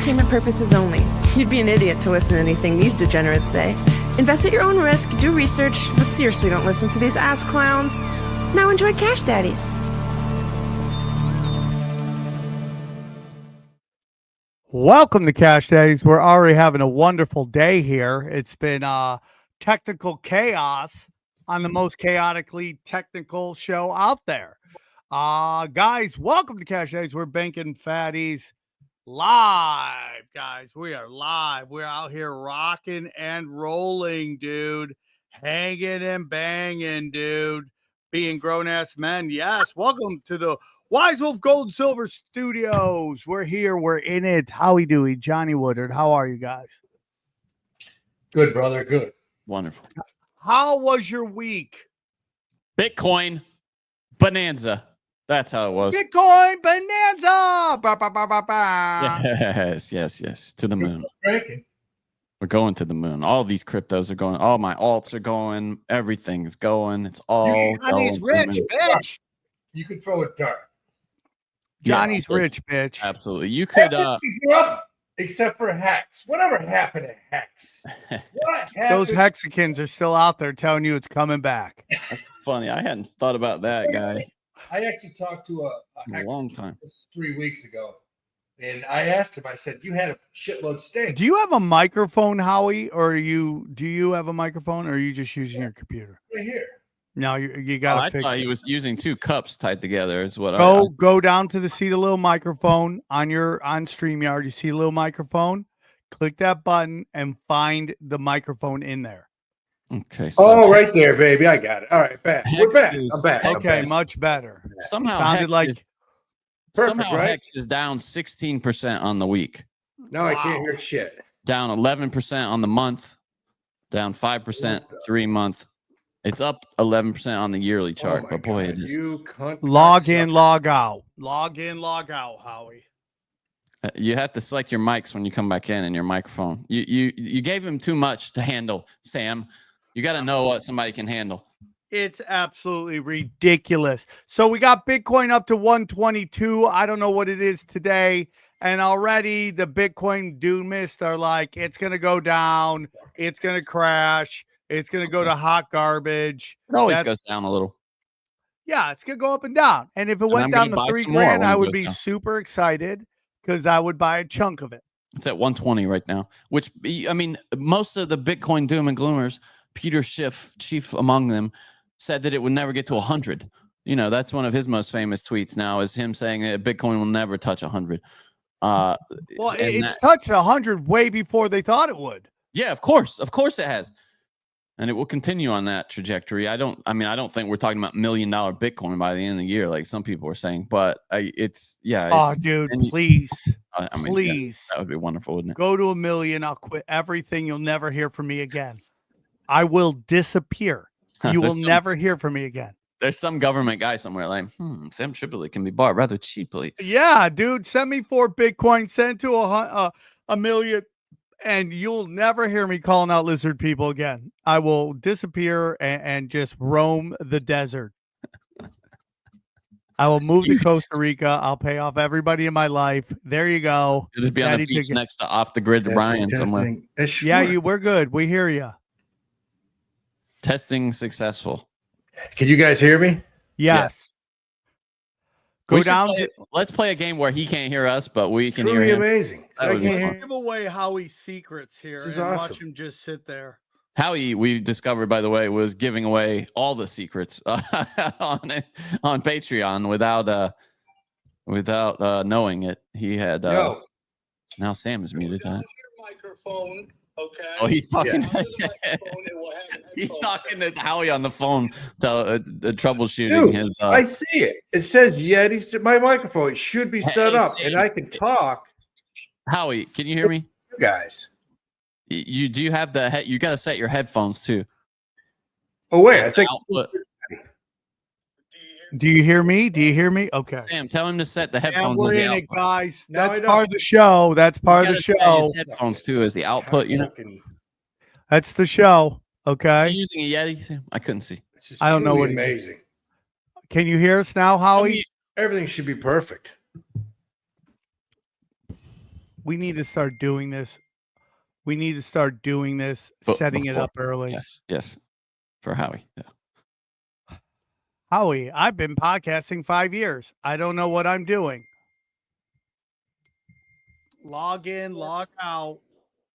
entertainment purposes only. You'd be an idiot to listen to anything these degenerates say. Invest at your own risk, do research, but seriously don't listen to these ass clowns. Now enjoy Cash Daddies. Welcome to Cash Daddies. We're already having a wonderful day here. It's been technical chaos on the most chaotically technical show out there. Guys, welcome to Cash Daddies. We're banking fatties live, guys. We are live. We're out here rocking and rolling, dude. Hanging and banging, dude. Being grown-ass men. Yes, welcome to the Wise Wolf Gold and Silver Studios. We're here. We're in it. Howie, Dewey, Johnny Woodard. How are you guys? Good, brother. Good. Wonderful. How was your week? Bitcoin bonanza. That's how it was. Bitcoin bonanza. Bah, bah, bah, bah, bah. Yes. To the moon. Breaking. We're going to the moon. All these cryptos are going. All my alts are going. Everything is going. It's all Johnny's going rich, to the moon. bitch. You can throw a dart. Johnny's Yeah, rich, bitch. Absolutely. You could. Everything's up except for Hex. Whatever happened to Hex? What happened? Those Hexicans are still out there telling you it's coming back. That's funny. I hadn't thought about that guy I actually talked to a in a Hex long time. this is 3 weeks ago, and I asked him. I said, "You had a shitload stink." Do you have a microphone, Howie, or do you have a microphone, or are you just using your computer? Right here. No, you Oh, got to I fix thought it. he was using two cups tied together. Is what Go down to see the little microphone on StreamYard. You see a little microphone. Click that button and find the microphone in there. Okay. So Oh, right there, baby. I got it. All right, back. We're back. Hex I'm back. Okay, Hex. much better. somehow Sounded Hex like is, Perfect, somehow right? Hex is down 16% on the week. Now I can't Wow. hear shit. Down 11% on the month, down 5% 3 month. It's up 11% on the yearly chart, Oh my but boy, God, it is. You cunt. Log in, log out. Log in, log out, Howie. You have to select your mics when you come back in and your microphone. You gave him too much to handle, Sam. You got to know what somebody can handle. It's absolutely ridiculous. So we got Bitcoin up to 122. I don't know what it is today. And already the Bitcoin doomists are like, it's going to go down. It's going to crash. It's going to go to hot garbage. It always That's- goes down a little. Yeah, it's going to go up and down. And if it And went I'm down gonna to buy $3 some more grand, when I it would goes be down. super excited because I would buy a chunk of it. It's at 120 right now, which, I mean, most of the Bitcoin doom and gloomers, Peter Schiff, chief among them, said that it would never get to 100. You know, that's one of his most famous tweets now is him saying that Bitcoin will never touch 100. Well, it's touched 100 way before they thought it would. Yeah, of course it has. And it will continue on that trajectory. I don't think we're talking about $1 million Bitcoin by the end of the year, like some people are saying, but Dude, please, please. that would be wonderful, wouldn't it? Go to 1 million. I'll quit everything. You'll never hear from me again. I will disappear. You will never hear from me again. There's some government guy somewhere like, Sam Tripoli can be bought rather cheaply. Yeah, dude, send me 4 Bitcoin, send to a million, and you'll never hear me calling out lizard people again. I will disappear and just roam the desert. I will move to Costa Rica. I'll pay off everybody in my life. There you go. You'll just be on the beach next to Off the Grid Brian somewhere. Yeah, we're good. We hear you. Testing successful. Can you guys hear me? Yes. Go down. Let's play a game where he can't hear us, but we It's can hear truly him. amazing. That would be fun. Give away Howie's secrets here. This is and awesome. Watch him just sit there. Howie, we discovered, by the way, was giving away all the secrets on Patreon without knowing it. He had. Now Sam is muted. Microphone. Okay. Oh, he's talking. Yeah. He's talking to Howie on the phone, troubleshooting Dude, his. I see it. It says Yeti's my microphone. It should be set up, and I can talk. Howie, can you hear me? You guys. You do you have the you got to set your headphones too. Oh wait, I think. Do you hear me? Do you hear me? Okay. Sam, tell him to set the Yeah, headphones. we're as the in it, output. guys. Now That's I know. part of the show. That's part of the You gotta set show. his headphones too as the output. You know. That's the show. Is Okay. he using a Yeti? Sam? I couldn't see. It's just I don't know truly what he- amazing. Can you hear us now, Howie? Everything should be perfect. We need to start doing this. We need to start doing this, But setting it before- up early. Yes. For Howie. Yeah. Howie, I've been podcasting 5 years. I don't know what I'm doing. Log in, log out.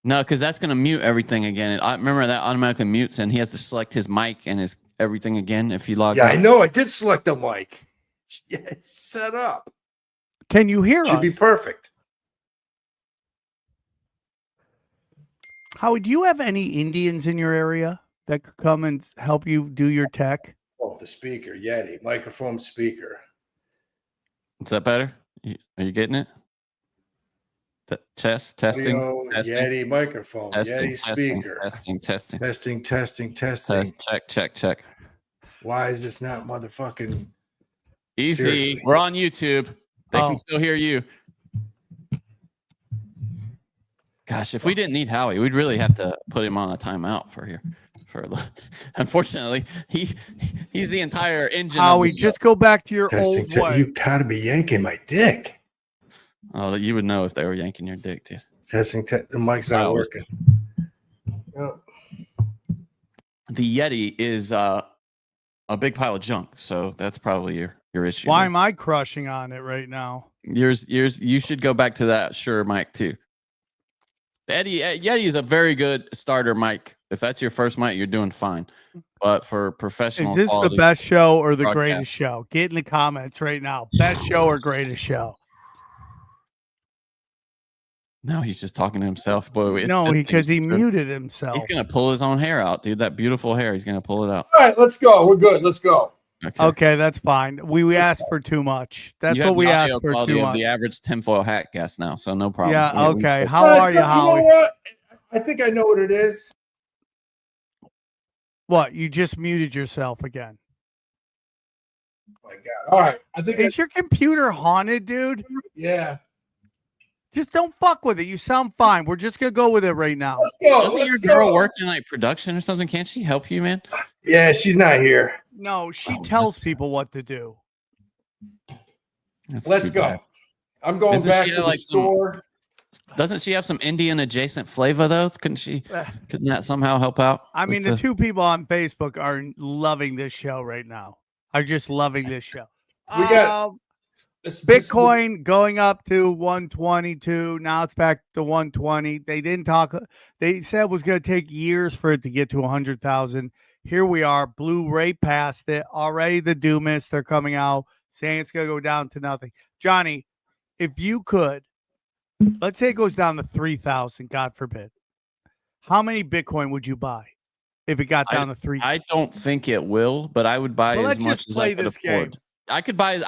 No, because that's going to mute everything again. I remember that automatically mutes, and he has to select his mic and his everything again if he logs Yeah, out. I know. I did select the mic. Yeah, it's set up. Can you hear Should us? be perfect. Howie, do you have any Indians in your area that could come and help you do your tech? Oh, the speaker, Yeti, microphone speaker. Is that better? Are you getting it? Testing. Audio, testing, Yeti microphone, testing, Yeti speaker. Testing. Check. Why is this not motherfucking Easy. Seriously. We're on YouTube. They Oh. can still hear you. Gosh, if we didn't need Howie, we'd really have to put him on a timeout for here. Unfortunately, he's the entire engine. Howie, just go back to your old way. You gotta be yanking my dick. Oh, you would know if they were yanking your dick, dude. The mic's not Wow. working. Oh. The Yeti is a big pile of junk, so that's probably your issue. Why there. am I crushing on it right now? Yours. You should go back to that Shure mic too. The Yeti is a very good starter mic. If that's your first mic, you're doing fine. But for professional, Is this the quality, best show or the broadcast. greatest show? Get in the comments right now. Best show or greatest show? No, he's just talking to himself. Boy, No, because he muted himself. He's gonna pull his own hair out, dude. That beautiful hair. He's gonna pull it out. All right, let's go. We're good. Let's go. Okay, that's fine. We asked for too much. That's You what have we the asked audio for quality too of much. the average tinfoil hat guest now, so no problem. Yeah, okay. How All right, are you, so Howie? know what? I think I know what it is. What? You just muted yourself again. Oh my God. All right. I think Is your computer haunted, dude? yeah. Just don't fuck with it. You sound fine. We're just gonna go with it right now. Let's go. Doesn't Let's your go. girl work in like production or something? Can't she help you, man? Yeah, she's not here. No, she Oh, tells that's- people what to do. That's Let's too go. bad. I'm going Isn't back she to have, the like, some- store. Doesn't she have some Indian adjacent flavor though? Couldn't that somehow help out? I mean, with the two people on Facebook are loving this show right now. Are just loving this show. We got- Bitcoin going up to 122. Now it's back to 120. They didn't talk. They said it was going to take years for it to get to 100,000. Here we are. Blue right past it. Already the Doomists are coming out saying it's going to go down to nothing. Johnny, if you could, let's say it goes down to 3,000, God forbid. How many Bitcoin would you buy if it got down to 3,000? I don't think it will, but I would buy Well, as let's much just as play I could this afford. game. I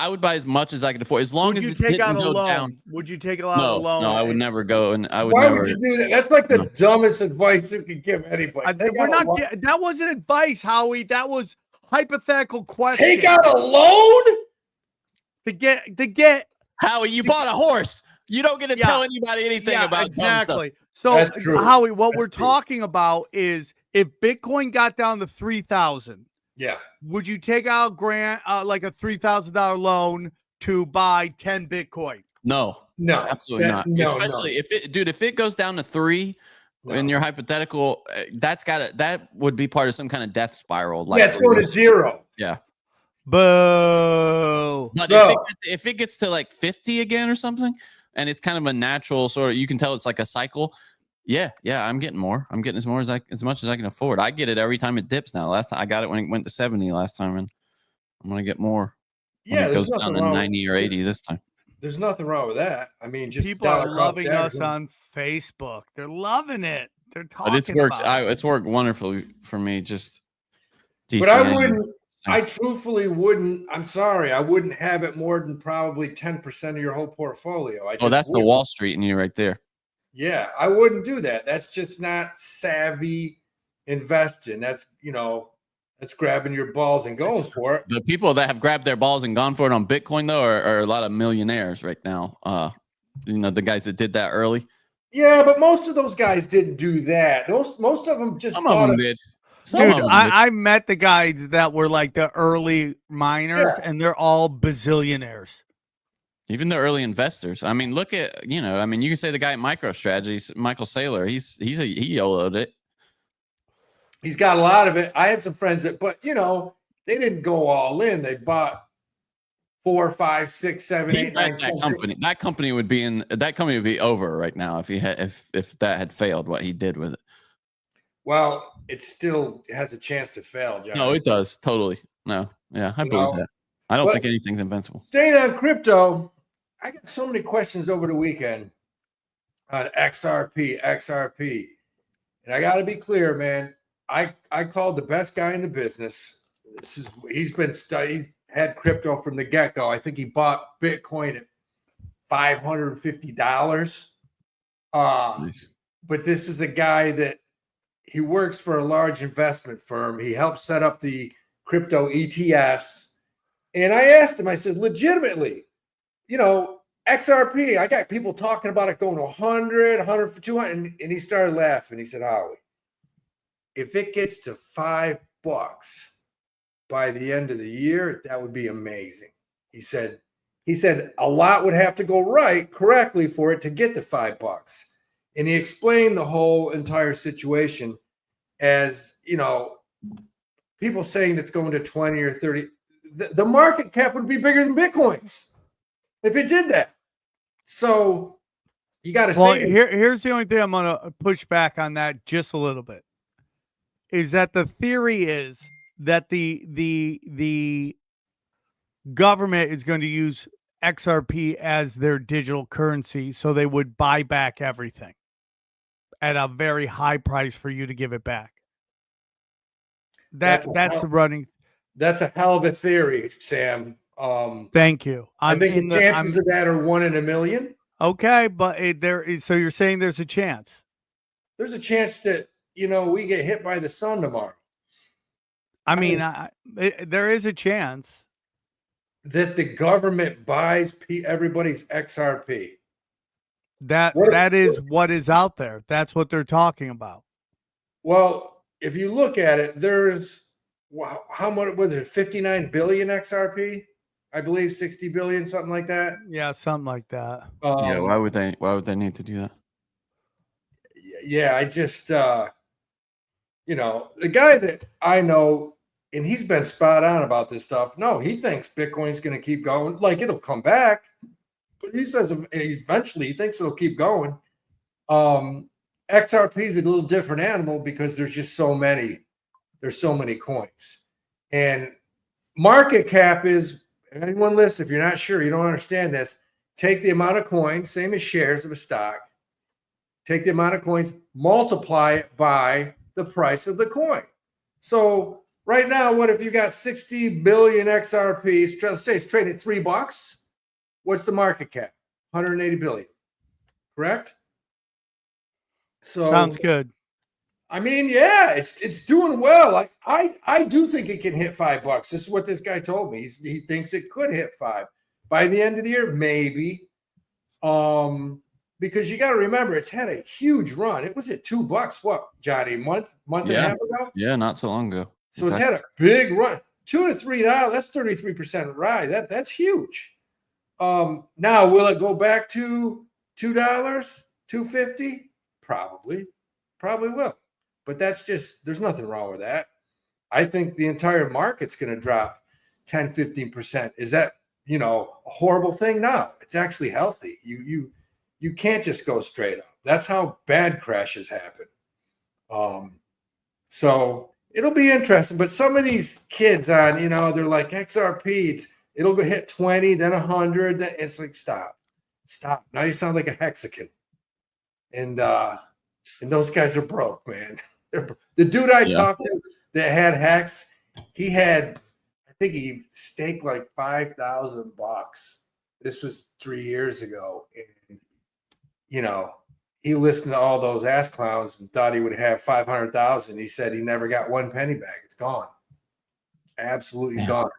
would buy as much as I could afford, as long Would as you it take didn't out a go loan? down. Would you take out a No, loan? I would never go, and I would Why never. would you do that? That's like the No. dumbest advice you could give anybody. We're not. That wasn't advice, Howie. That was hypothetical question. Take out a loan? to get. Howie, you bought a horse. You don't get to Yeah. tell anybody anything Yeah, about dumb stuff. exactly. So, That's true. Howie, what That's we're true. talking about is if Bitcoin got down to 3,000, Yeah. would you take out grant like a $3,000 loan to buy 10 Bitcoin? No, No. absolutely not. No, Especially if it goes down to 3 no. in your hypothetical, that would be part of some kind of death spiral. Like Yeah, it's going to zero. Boo. But No. if it gets to like 50 again or something, and it's kind of a natural sort of, you can tell it's like a cycle. Yeah, I'm getting more. I'm getting as much as I can afford. I get it every time it dips now. Last time I got it when it went to 70 last time, and I'm gonna get more when Yeah, it there's goes down nothing to wrong. 90 or 80 this time. There's nothing wrong with that. I mean, just People are dollar cost loving us average. on Facebook. They're loving it. They're talking But it's worked. about it. It's worked wonderfully for me. Just But I DCing. wouldn't. I truthfully wouldn't. I'm sorry. I wouldn't have it more than probably 10% of your whole portfolio. I just Oh, that's the wouldn't. Wall Street in you right there. Yeah, I wouldn't do that. That's just not savvy investing. That's that's grabbing your balls and going for it. The people that have grabbed their balls and gone for it on Bitcoin though are a lot of millionaires right now. The guys that did that early. Yeah, but most of those guys didn't do that. Most of them just Some of bought them it. did. Some Dude, of them did. I met the guys that were like the early miners, Yeah. and they're all bazillionaires. Even the early investors. I mean, look at, you can say the guy at MicroStrategy, Michael Saylor, he YOLO'd it. He's got a lot of it. I had some friends but they didn't go all in. They bought 4, 5, 6, 7, 8, 9. That company would be over right now if that had failed, what he did with it. Well, it still has a chance to fail, John. No, it does. Totally. No. Yeah, I believe that. I don't think anything's invincible. Staying on crypto, I got so many questions over the weekend on XRP. And I got to be clear, man. I called the best guy in the business. He's been studied, had crypto from the get-go. I think he bought Bitcoin at $550. Nice. But this is a guy that he works for a large investment firm. He helped set up the crypto ETFs. And I asked him, I said, legitimately, XRP, I got people talking about it going to 100, 100 for 200. And he started laughing. He said, Howie, if it gets to $5 by the end of the year, that would be amazing. He said a lot would have to go correctly for it to get to $5. And he explained the whole entire situation as, people saying it's going to 20 or 30. The market cap would be bigger than Bitcoin's if it did that. So you got to say. Here's the only thing I'm going to push back on that just a little bit. Is that the theory is that the government is going to use XRP as their digital currency, so they would buy back everything at a very high price for you to give it back. That's the running. That's a hell of a theory, Sam. Thank you. I think the chances of that are 1 in a million. Okay, but so you're saying there's a chance. There's a chance that we get hit by the sun tomorrow. I mean, there is a chance that the government buys everybody's XRP. That is what is out there. That's what they're talking about. Well, if you look at it, there's how much was it? 59 billion XRP, I believe 60 billion, something like that. Yeah, something like that. Yeah, why would they need to do that? Yeah, I just the guy that I know, and he's been spot on about this stuff. No, he thinks Bitcoin's going to keep going. Like, it'll come back. But he says eventually he thinks it'll keep going. XRP is a little different animal because there's just so many. There's so many coins. And market cap is, anyone listen, if you're not sure, you don't understand this, take the amount of coins, same as shares of a stock. Take the amount of coins, multiply it by the price of the coin. So right now, what if you got 60 billion XRP? Let's say it's trading at $3. What's the market cap? 180 billion. Correct? So sounds good. I mean, yeah, it's doing well. I do think it can hit $5. This is what this guy told me. He thinks it could hit 5 by the end of the year, maybe. Because you got to remember, it's had a huge run. It was at $2. What, Johnny? Month and a half ago? Yeah, not so long ago. So It's had a big run. $2 to $3. That's 33% ride. That's huge. Now, will it go back to $2, $2.50? Probably will. But that's just, there's nothing wrong with that. I think the entire market's going to drop 10, 15%. Is that, a horrible thing? No, it's actually healthy. You can't just go straight up. That's how bad crashes happen. So it'll be interesting. But some of these kids on, they're like XRP, it'll go hit 20, then 100. Then it's like, stop. Now you sound like a Mexican. And those guys are broke, man. The dude I talked to that had Hex, I think he staked like $5,000. This was 3 years ago. And, he listened to all those ass clowns and thought he would have 500,000. He said he never got one penny back. It's gone. Absolutely gone.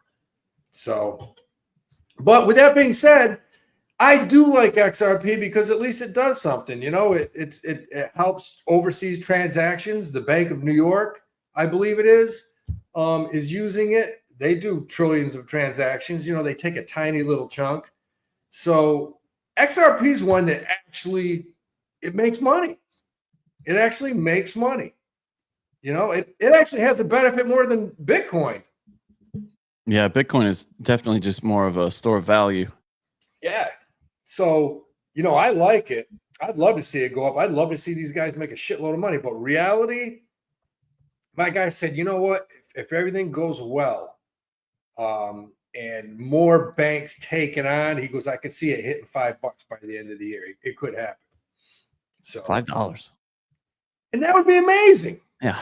So, but with that being said, I do like XRP because at least it does something. It helps overseas transactions. The Bank of New York, I believe it is using it. They do trillions of transactions. They take a tiny little chunk. So XRP is one that actually it makes money. It actually makes money. You know, it actually has a benefit more than Bitcoin. Yeah, Bitcoin is definitely just more of a store of value. Yeah. So, you know, I like it. I'd love to see it go up. I'd love to see these guys make a shitload of money. But reality, my guy said, you know what? If everything goes well, and more banks take it on, he goes, I could see it hitting $5 by the end of the year. It could happen. So $5. and that would be amazing. Yeah.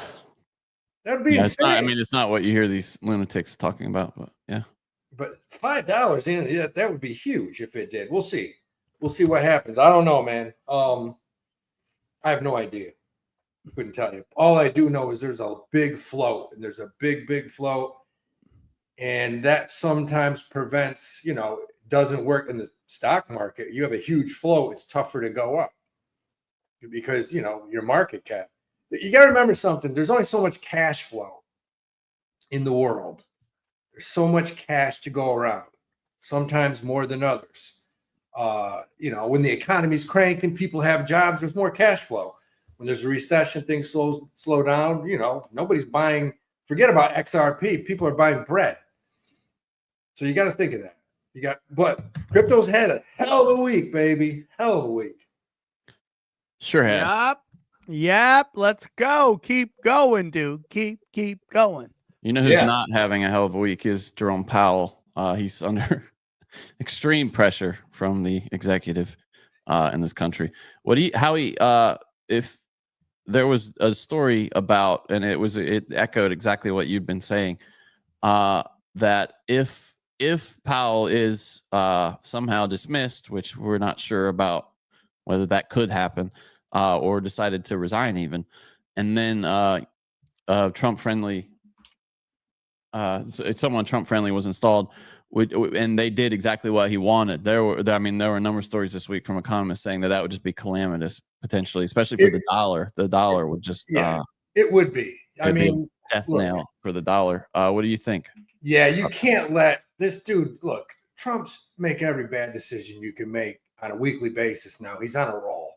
That would be Yeah, insane. it's not, I mean, it's not what you hear these lunatics talking about, but yeah. But $5 in, yeah, that would be huge if it did. We'll see. We'll see what happens. I don't know, man. I have no idea. Couldn't tell you. All I do know is there's a big float, and there's a big float, and that sometimes prevents, you know, doesn't work in the stock market. You have a huge float, it's tougher to go up because, you know, your market cap. You got to remember something. There's only so much cash flow in the world. There's so much cash to go around, sometimes more than others. You know, when the economy's cranking, people have jobs, there's more cash flow. When there's a recession, things slow down. You know, nobody's buying, forget about XRP. People are buying bread. So you got to think of that. But crypto's had a hell of a week, baby. Hell of a week. Sure has. Yep. Let's go. Keep going, dude. Keep going. You know who's not having a hell of a week is Jerome Powell. He's under extreme pressure from the executive in this country. Howie, if there was a story about, and it echoed exactly what you've been saying, that if Powell is somehow dismissed, which we're not sure about whether that could happen, or decided to resign even, and then Trump-friendly, someone Trump-friendly was installed, and they did exactly what he wanted. There were a number of stories this week from economists saying that would just be calamitous potentially, especially for the dollar. The dollar would just it would be. I mean, death nail for the dollar. What do you think? Yeah, you can't let this dude look. Trump's making every bad decision you can make on a weekly basis now. He's on a roll.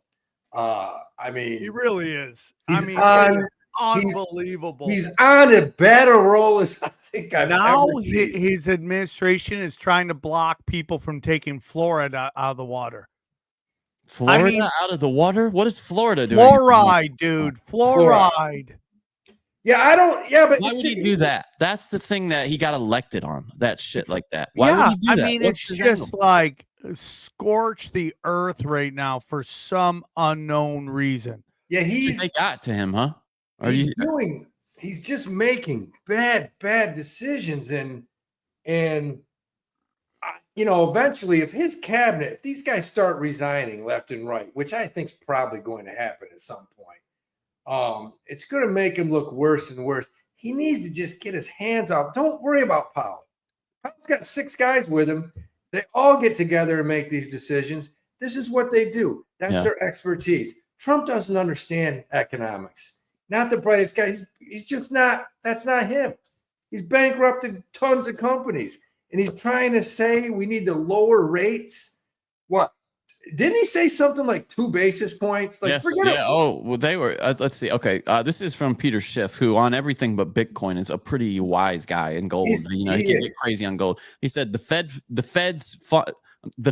I mean, He really is. Unbelievable. He's on a better roll as I think I've now ever seen. His administration is trying to block people from taking Florida out of the water. Florida out of the water? What is Florida doing? Fluoride, dude. Fluoride. Yeah, I don't. Yeah, but why would he do that? That's the thing that he got elected on. That shit like that. Why would he do that? I mean, it's just like scorch the earth right now for some unknown reason. Yeah, they got to him, huh? He's just making bad decisions, and you know, eventually, if his cabinet, if these guys start resigning left and right, which I think is probably going to happen at some point, it's going to make him look worse and worse. He needs to just get his hands off. Don't worry about Powell. Powell's got 6 guys with him. They all get together and make these decisions. This is what they do. That's their expertise. Trump doesn't understand economics. Not the brightest guy. He's just not. That's not him. He's bankrupted tons of companies, and he's trying to say we need to lower rates. What? Didn't he say something like 2 basis points? Like, yes. Forget it. Oh, well, they were. Let's see. Okay, this is from Peter Schiff, who on everything but Bitcoin is a pretty wise guy in gold. He can get crazy on gold. He said the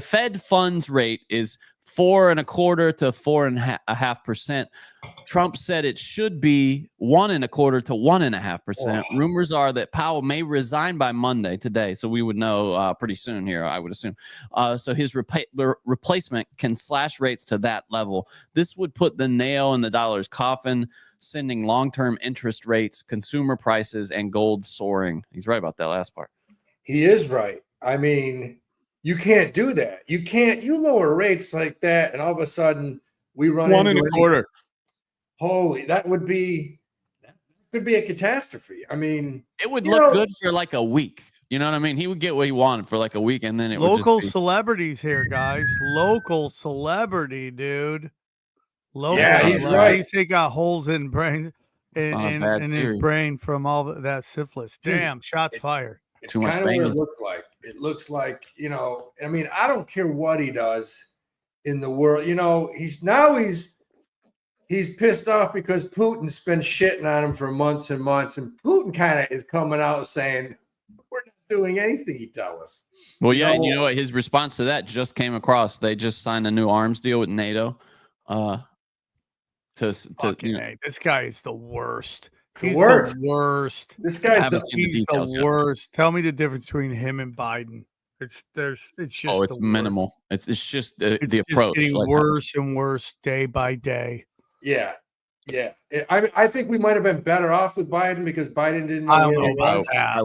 Fed funds rate is 4.25% to 4.5%. Trump said it should be 1.25% to 1.5%. Rumors are that Powell may resign by Monday today, so we would know pretty soon here, I would assume. So his replacement can slash rates to that level. This would put the nail in the dollar's coffin, sending long-term interest rates, consumer prices, and gold soaring. He's right about that last part. He is right. I mean, you can't do that. You lower rates like that, and all of a sudden we run 1.25%. Holy, that could be a catastrophe. I mean, it would look good for like a week. You know what I mean? He would get what he wanted for like a week, and then it would local just celebrities here, guys. Local celebrity, dude. Local. Yeah, he's right. He got holes in brain in his brain from all that syphilis. Dude, Damn, shots fired. It's kind of what it looks like. it looks like, I mean, I don't care what he does in the world. He's pissed off because Putin's been shitting on him for months and months, and Putin kind of is coming out saying, we're not doing anything he tells us. Well, yeah, and you know what? His response to that just came across. They just signed a new arms deal with NATO. This guy is the worst. He's worst. the worst. This guy's the worst. Tell me the difference between him and Biden. It's just it's minimal. It's just the just approach. Getting worse and worse day by day. Yeah. I think we might have been better off with Biden because Biden didn't know where he was. I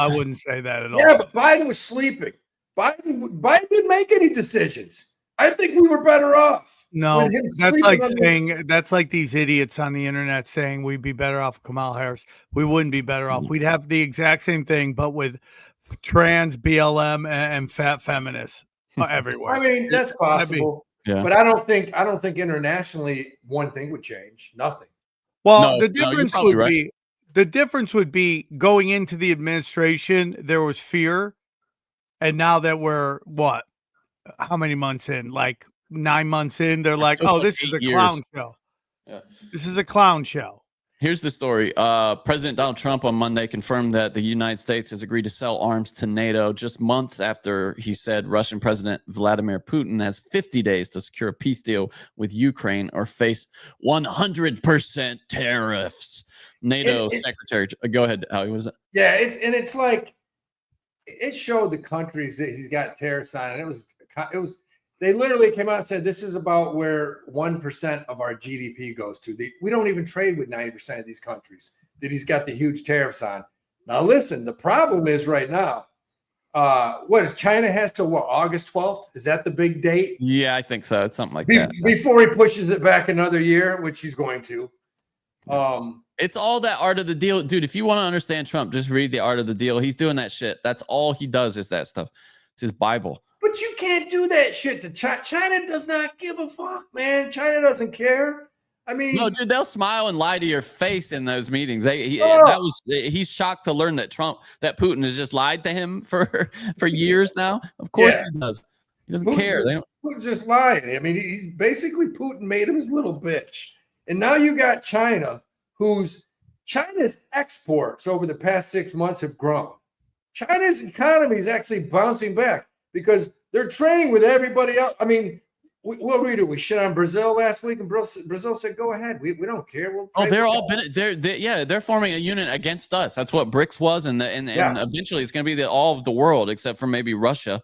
wouldn't say that at all. Yeah, but Biden was sleeping. Biden didn't make any decisions. I think we were better off. No, that's like these idiots on the internet saying we'd be better off with Kamala Harris. We wouldn't be better off. We'd have the exact same thing, but with trans, BLM, and fat feminists everywhere. I mean, that's possible. Yeah. But I don't think internationally one thing would change. Nothing. Well, the difference would be going into the administration, there was fear, and now that we're how many months in? Like 9 months in, they're like, "Oh, this is a clown show." Yeah. This is a clown show. Here's the story. President Donald Trump on Monday confirmed that the United States has agreed to sell arms to NATO just months after he said Russian President Vladimir Putin has 50 days to secure a peace deal with Ukraine or face 100% tariffs. NATO Secretary, go ahead, Howie, what is it? Yeah, it's like it showed the countries that he's got tariffs on, and it was they literally came out and said this is about where 1% of our GDP goes to. We don't even trade with 90% of these countries that he's got the huge tariffs on. Now, listen, the problem is right now, what is China has to August 12th? Is that the big date? Yeah, I think so. It's something like that. Before he pushes it back another year, which he's going to. It's all that art of the deal. Dude, if you want to understand Trump, just read the art of the deal. He's doing that shit. That's all he does is that stuff. It's his Bible. But you can't do that shit to China. China does not give a fuck, man. China doesn't care. I mean, no, dude, they'll smile and lie to your face in those meetings. He's shocked to learn that Putin has just lied to him for years now. Of course he does. He doesn't care. Putin's just lying. I mean, he's basically Putin made him his little bitch. And now you got China, China's exports over the past 6 months have grown. China's economy is actually bouncing back because they're trading with everybody else. I mean, what we do? We shit on Brazil last week, and Brazil said, "Go ahead, we don't care." They're forming a unit against us. That's what BRICS was, and eventually it's going to be all of the world except for maybe Russia,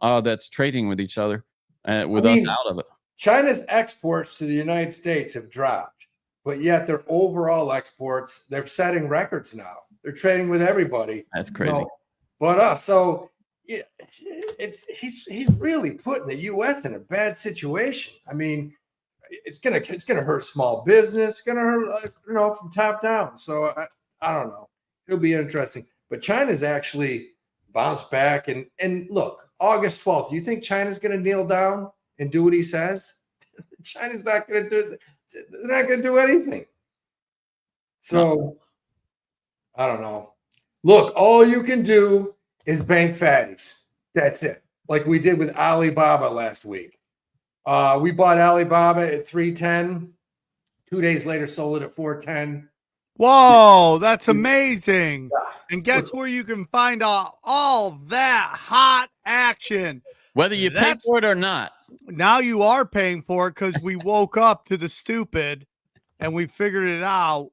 that's trading with each other, us out of it. China's exports to the United States have dropped, but yet their overall exports, they're setting records now. They're trading with everybody. That's crazy. But us. So he's really putting the U.S. in a bad situation. I mean, it's gonna hurt small business. It's gonna hurt from top down. So I don't know. It'll be interesting. But China's actually bounced back. And look, August 12th. You think China's gonna kneel down and do what he says? China's not gonna do. They're not gonna do anything. So I don't know. Look, all you can do is bank fatties. That's it. Like we did with Alibaba last week. We bought Alibaba at 310. 2 days later, sold it at 410. Whoa, that's amazing. And guess where you can find all that hot action? Whether you pay for it or not. Now you are paying for it because we woke up to the stupid and we figured it out.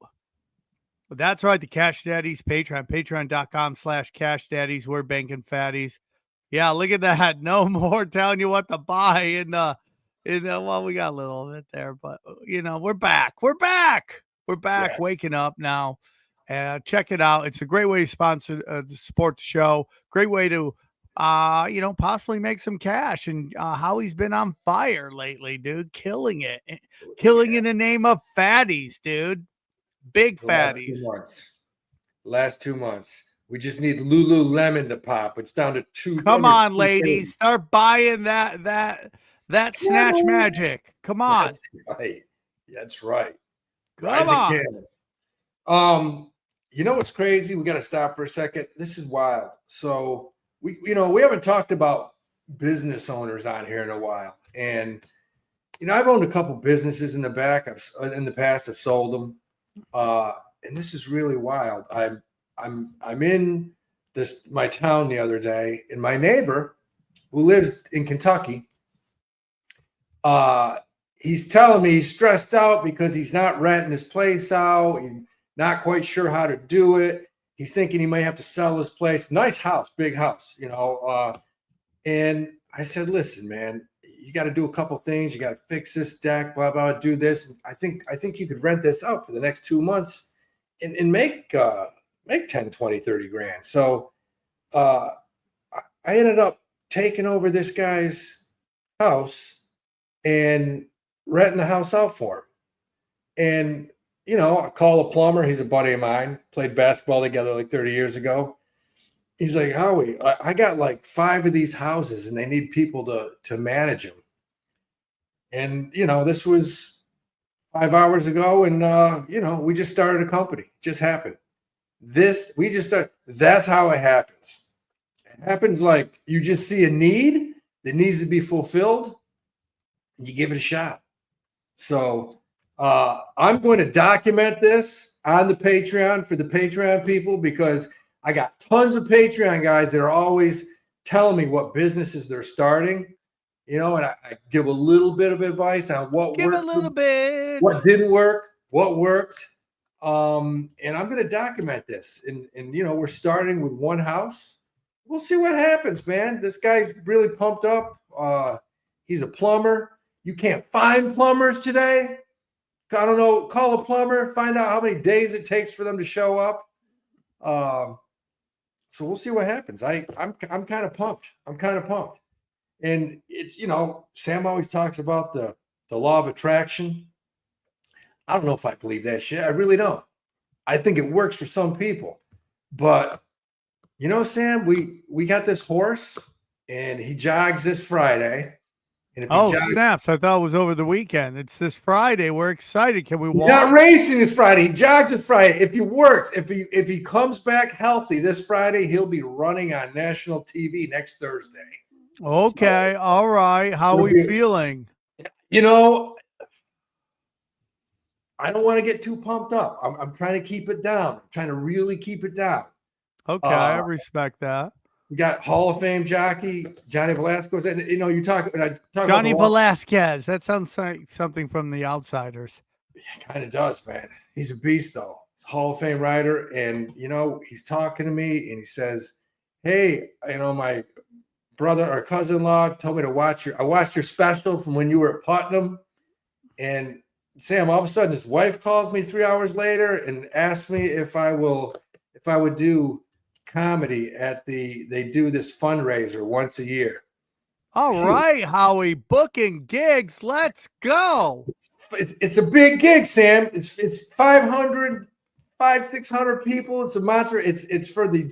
But that's right, the Cash Daddies Patreon, patreon.com/Cash Daddies. We're banking fatties. Yeah, look at that. No more telling you what to buy well, we got a little bit there, but we're back. We're back. Waking up now. Check it out. It's a great way to support the show. Great way to possibly make some cash. And Howie's been on fire lately, dude. Killing it in the name of fatties, dude. Big fatties. Last 2 months. We just need Lululemon to pop. It's down to two. Come on, ladies. Start buying that snatch magic. Come on. That's right. Come on. You know what's crazy? We got to stop for a second. This is wild. So we haven't talked about business owners on here in a while, and I've owned a couple businesses in the past. I've sold them, and this is really wild. I'm in my town the other day, and my neighbor who lives in Kentucky, he's telling me he's stressed out because he's not renting his place out. He's not quite sure how to do it. He's thinking he might have to sell his place. Nice house, big house, and I said, listen, man, you got to do a couple things. You got to fix this deck, blah, blah, do this. And I think you could rent this out for the next 2 months and make 10, 20, 30 grand. So I ended up taking over this guy's house and renting the house out for him. And, I call a plumber. He's a buddy of mine, played basketball together like 30 years ago. He's like, Howie, I got like 5 of these houses and they need people to manage them. And, this was 5 hours ago. And, we just started a company. It just happened. That's how it happens. It happens like you just see a need that needs to be fulfilled and you give it a shot. So I'm going to document this on the Patreon for the Patreon people, because I got tons of Patreon guys that are always telling me what businesses they're starting, and I give a little bit of advice on what worked, what didn't work, what worked. And I'm going to document this. And we're starting with one house. We'll see what happens, man. This guy's really pumped up. He's a plumber. You can't find plumbers today. I don't know. Call a plumber, find out how many days it takes for them to show up. So we'll see what happens. I'm kind of pumped. And it's, Sam always talks about the law of attraction. I don't know if I believe that shit. I really don't. I think it works for some people. But, Sam, we got this horse and he jogs this Friday. And if snaps. I thought it was over the weekend. It's this Friday. We're excited. Can we walk? He's not racing this Friday. He jogs this Friday. If he works, if he comes back healthy this Friday, he'll be running on national TV next Thursday. Okay. So, all right. How are we feeling? I don't want to get too pumped up. I'm trying to keep it down. I'm trying to really keep it down. Okay. I respect that. We got Hall of Fame jockey Johnny Velasquez, and you talk Johnny Velasquez. That sounds like something from The Outsiders. It kind of does, man. He's a beast, though. He's a Hall of Fame rider, and he's talking to me, and he says, "Hey, my brother or cousin-in-law told me to watch I watched your special from when you were at Putnam, and Sam, all of a sudden, his wife calls me 3 hours later and asks me if I would do comedy they do this fundraiser once a year." All right, Howie, booking gigs. Let's go. It's a big gig, Sam. It's 500 600 people. It's a monster. It's for the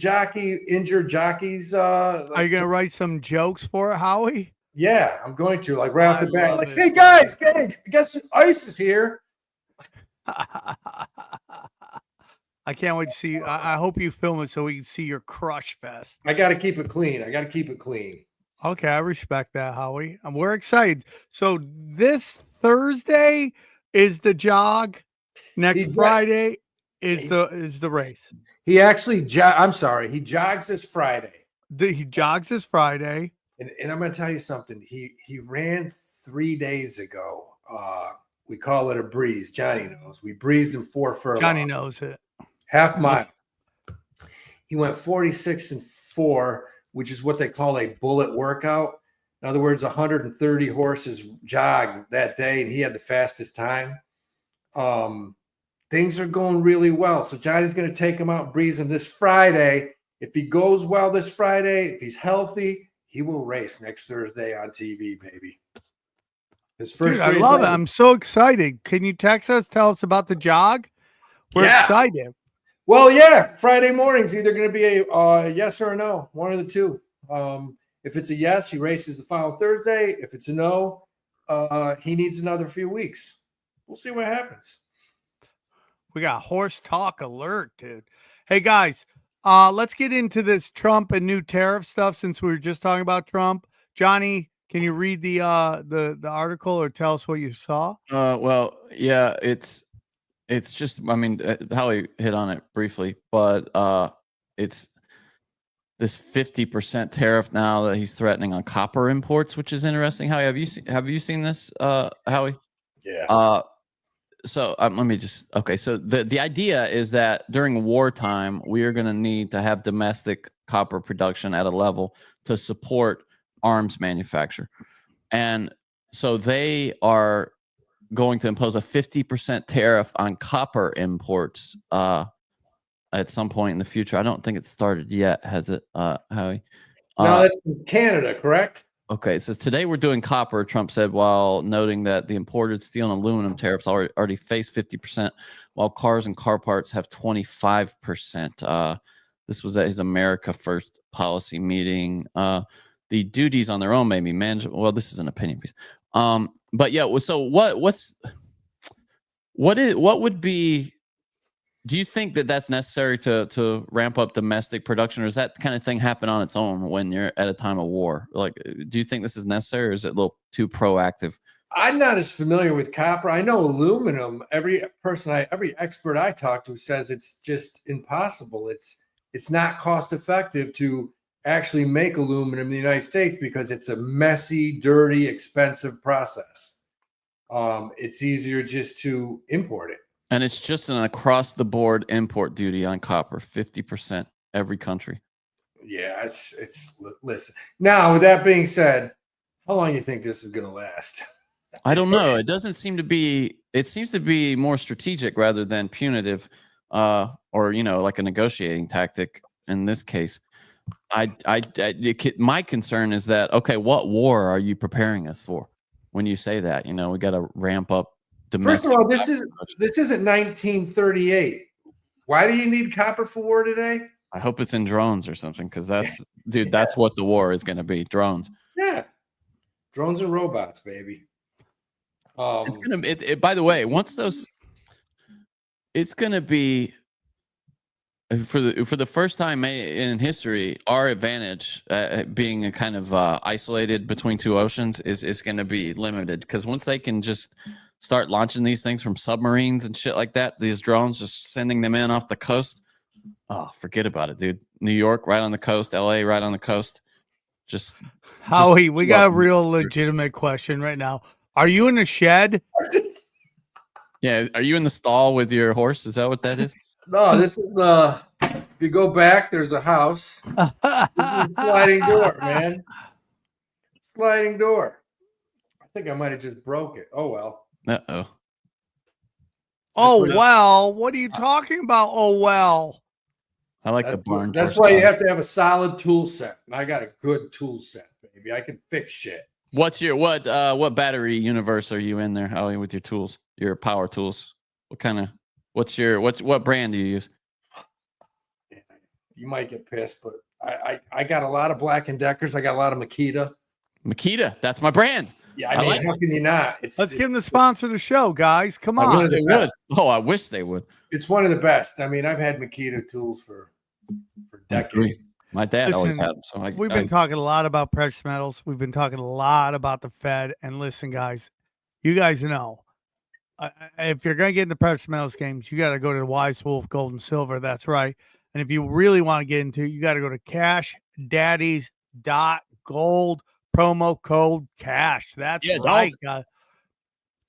injured jockeys. Are you gonna write some jokes for it, Howie? Yeah, I'm going to, like, right off the bat, like, hey guys, guess Ice is here. I can't wait to see. I hope you film it so we can see your crush fest. I got to keep it clean. Okay, I respect that, Howie. And we're excited. So this Thursday is the jog. Next Friday is the race. He actually he jogs this Friday. He jogs this Friday. And I'm going to tell you something. He ran 3 days ago. We call it a breeze. Johnny knows. We breezed him 4 furlongs. Johnny knows it. Half mile. He went 46 and 4, which is what they call a bullet workout. In other words, 130 horses jogged that day, and he had the fastest time. Things are going really well. So Johnny's going to take him out and breeze him this Friday. If he goes well this Friday, if he's healthy, he will race next Thursday on TV, baby. His first. Dude, I love it. I'm so excited. Can you text us? Tell us about the jog. We're excited. Well, yeah. Friday morning's either going to be a yes or a no, one of the two. If it's a yes, he races the following Thursday. If it's a no, he needs another few weeks. We'll see what happens. We got horse talk alert, dude. Hey, guys, Let's get into this Trump and new tariff stuff since we were just talking about Trump. Johnny, can you read the article or tell us what you saw? Well, yeah, it's just, I mean, Howie hit on it briefly, but it's this 50% tariff now that he's threatening on copper imports, which is interesting. Howie, have you seen this, Howie? Yeah. So let me just, okay. So the idea is that during wartime, we are going to need to have domestic copper production at a level to support arms manufacture. And so they are going to impose a 50% tariff on copper imports at some point in the future. I don't think it's started yet, has it, Howie? No, that's in Canada, correct? Okay, so today we're doing copper, Trump said, while noting that the imported steel and aluminum tariffs already face 50%, while cars and car parts have 25%. This was at his America First policy meeting. The duties on their own may be manageable. Well, this is an opinion piece. But yeah, so what would be, do you think that that's necessary to ramp up domestic production, or does that kind of thing happen on its own when you're at a time of war? Like, do you think this is necessary, or is it a little too proactive? I'm not as familiar with copper. I know aluminum. Every expert I talk to says it's just impossible. It's not cost effective to actually make aluminum in the United States because it's a messy, dirty, expensive process. It's easier just to import it. And it's just an across-the-board import duty on copper, 50% every country. Yeah, it's listen. Now, with that being said, how long do you think this is going to last? I don't know. It doesn't seem to be. It seems to be more strategic rather than punitive, or like a negotiating tactic in this case. My concern is that, okay, what war are you preparing us for when you say that? We got to ramp up. First of all, this isn't 1938. Why do you need copper for war today? I hope it's in drones or something, because that's what the war is going to be. Drones. Yeah, drones and robots, baby. It's gonna. By the way, once those, it's gonna be for the first time in history, our advantage, being a kind of isolated between two oceans, is going to be limited, because once they can just start launching these things from submarines and shit like that, these drones, just sending them in off the coast. Oh, forget about it, dude. New York, right on the coast. LA, right on the coast. Howie, we got a real legitimate question right now. Are you in a shed? Yeah. Are you in the stall with your horse? Is that what that is? No, this is if you go back, there's a house. This is a sliding door, man. Sliding door. I think I might have just broke it. Oh, well. Uh-oh. Well, what are you talking about? Oh, well. I like the barn. That's why you have to have a solid tool set. And I got a good tool set, baby. I can fix shit. What battery universe are you in there, Howie, with your tools? Your power tools. What brand do you use? You might get pissed, but I got a lot of Black & Deckers. I got a lot of Makita. Makita, that's my brand. Yeah, I mean, how can you not? Let's give them the sponsor of the show, guys. Come on. I wish they would. Oh, I wish they would. It's one of the best. I mean, I've had Makita tools for decades. My dad always had them. So we've been talking a lot about precious metals. We've been talking a lot about the Fed. And listen, guys, you guys know, if you're going to get in the precious metals games, you got to go to the Wise Wolf Gold and Silver. That's right. And if you really want to get into it, you got to go to cashdaddies.gold. Promo code cash. That's right.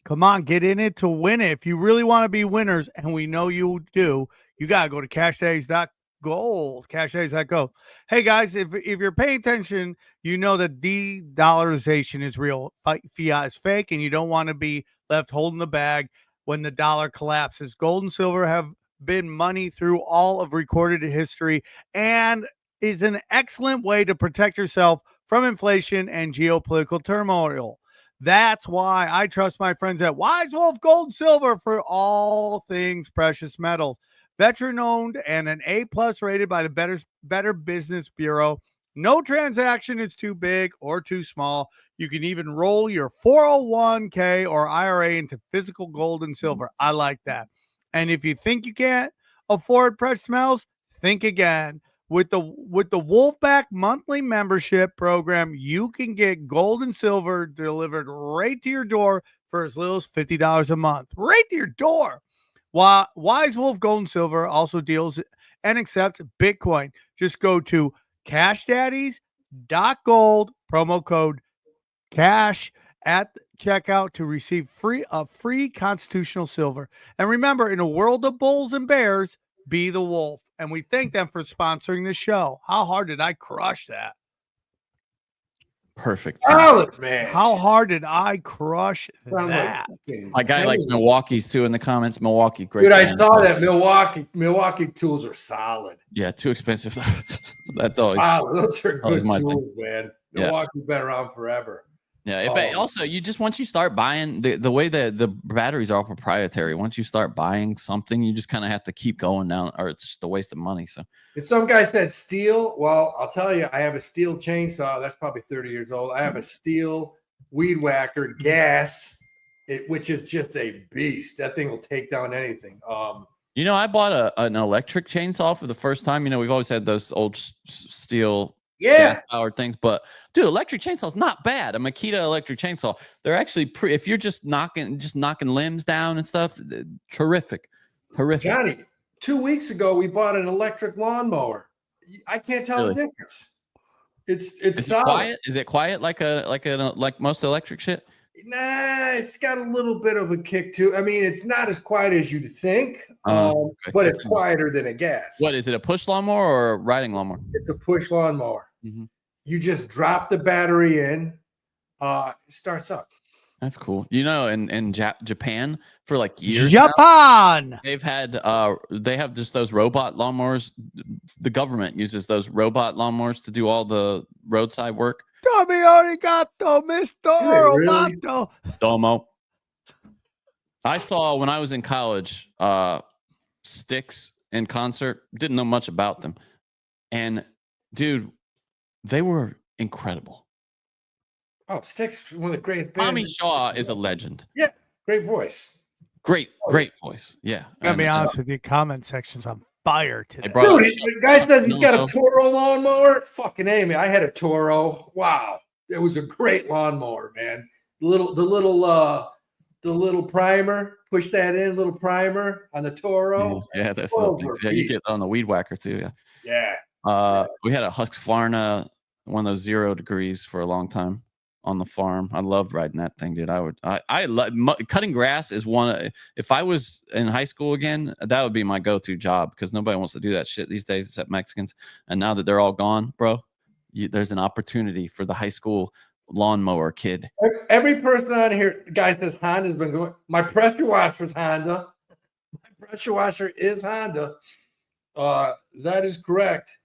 Come on, get in it to win it. If you really want to be winners, and we know you do, you got to go to cashdaddies.gold. Cashdaddies.gold. Hey, guys, if you're paying attention, you know that de-dollarization is real. Fiat is fake, and you don't want to be left holding the bag when the dollar collapses. Gold and silver have been money through all of recorded history and is an excellent way to protect yourself from inflation and geopolitical turmoil. That's why I trust my friends at Wise Wolf Gold and Silver for all things precious metals. Veteran-owned and an A+ rated by the Better Business Bureau. No transaction is too big or too small. You can even roll your 401k or IRA into physical gold and silver. I like that. And if you think you can't afford precious metals, Think again. With the Wolfpack monthly membership program, you can get gold and silver delivered right to your door for as little as $50 a month. Right to your door. While Wise Wolf Gold and Silver also deals and accepts Bitcoin. Just go to cashdaddies.gold, promo code cash at checkout to receive free constitutional silver. And remember, in a world of bulls and bears, be the wolf. And we thank them for sponsoring the show. How hard did I crush that? Perfect. Solid, man. How hard did I crush that? My guy likes Milwaukee's too in the comments. Milwaukee, great. Dude, I saw that. Milwaukee tools are solid. Yeah, too expensive. That's always. Those are good my tools, thing. man. Yeah. Milwaukee's been around forever. Yeah. Also, you just once you start buying the way that the batteries are all proprietary. Once you start buying something, you just kind of have to keep going down, or it's just a waste of money. So, if some guy said steel, well, I'll tell you, I have a steel chainsaw. That's probably 30 years old. I have a steel weed whacker gas, which is just a beast. That thing will take down anything. I bought an electric chainsaw for the first time. We've always had those old steel. Yeah, gas powered things, but dude, electric chainsaws not bad. A Makita electric chainsaw, they're actually if you're just knocking limbs down and stuff, terrific. Johnny, 2 weeks ago we bought an electric lawnmower. I can't tell the difference. It's solid. Quiet? Is it quiet like most electric shit? Nah, it's got a little bit of a kick too. I mean, it's not as quiet as you'd think, Okay. but it's quieter than a gas. What is it? A push lawnmower or a riding lawnmower? It's a push lawnmower. Mm-hmm. You just drop the battery in, it starts up. That's cool. In Japan for like years. Japan. Now, they have just those robot lawnmowers. The government uses those robot lawnmowers to do all the roadside work. Tommy arigato, Mr. Roboto. Domo. I saw when I was in college, Styx in concert. Didn't know much about them, and dude, they were incredible. Oh, Styx, one of the greatest bands. Tommy Shaw is a legend. Yeah, great voice. Great voice. Yeah. Gotta be honest with you, comment section's on fire today. Dude, the guy says he's got a Toro lawnmower. Fucking A, man. I had a Toro. Wow. It was a great lawnmower, man. The little primer. Push that in, little primer on the Toro. Yeah, that's little things. Yeah, you get on the weed whacker too. Yeah. We had a Husqvarna, one of those 0 degrees for a long time on the farm. I loved riding that thing, dude. I love cutting grass is one. If I was in high school again, that would be my go-to job because nobody wants to do that shit these days except Mexicans. And now that they're all gone, bro, there's an opportunity for the high school lawnmower kid. Every person on here, guys, says Honda's been going. My pressure washer is Honda. My pressure washer is Honda. That is correct.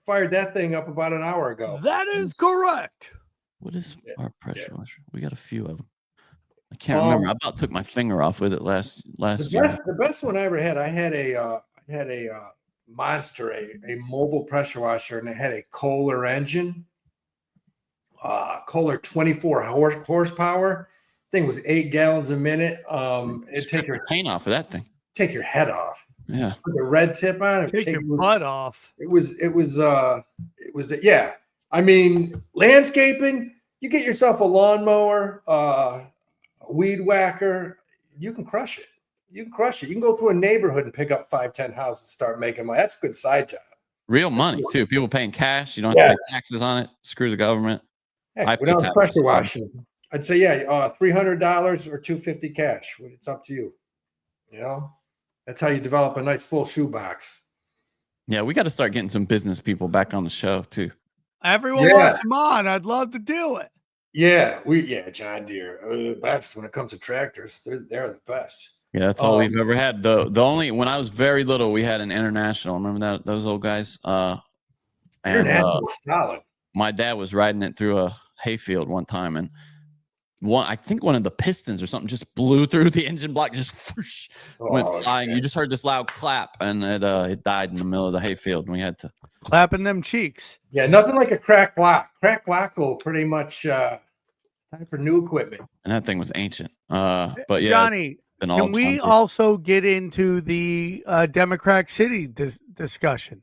Fired that thing up about an hour ago. That is correct. What is our pressure washer? We got a few of them. I can't remember. I about took my finger off with it last year. The best one I ever had. I had a Monster, a mobile pressure washer, and it had a Kohler engine. Kohler 24 horsepower. Thing was 8 gallons a minute. It take your paint off of that thing. Take your head off. Yeah. Put the red tip on it. Take your butt off. It was yeah. I mean, landscaping, you get yourself a lawnmower, a weed whacker, you can crush it. You can go through a neighborhood and pick up 5-10 houses and start making money. That's a good side job. Real money, too. People paying cash. You don't have to pay taxes on it. Screw the government. Heck, without pressure washing, I'd say, $300 or $250 cash. It's up to you. That's how you develop a nice full shoebox. Yeah, we got to start getting some business people back on the show, too. Everyone wants them on. I'd love to do it. Yeah, John Deere are the best when it comes to tractors. They're the best. Yeah, that's all we've ever had. The only when I was very little, we had an International. Remember those old guys? International was solid. My dad was riding it through a hayfield one time, and I think one of the pistons or something just blew through the engine block, just whoosh, went flying. You just heard this loud clap, and it died in the middle of the hayfield, and we had to clapping them cheeks. Yeah, nothing like a cracked block. Cracked block will pretty much time for new equipment. And that thing was ancient. But yeah, Johnny, been all Can we chunky. also get into the Democratic City discussion?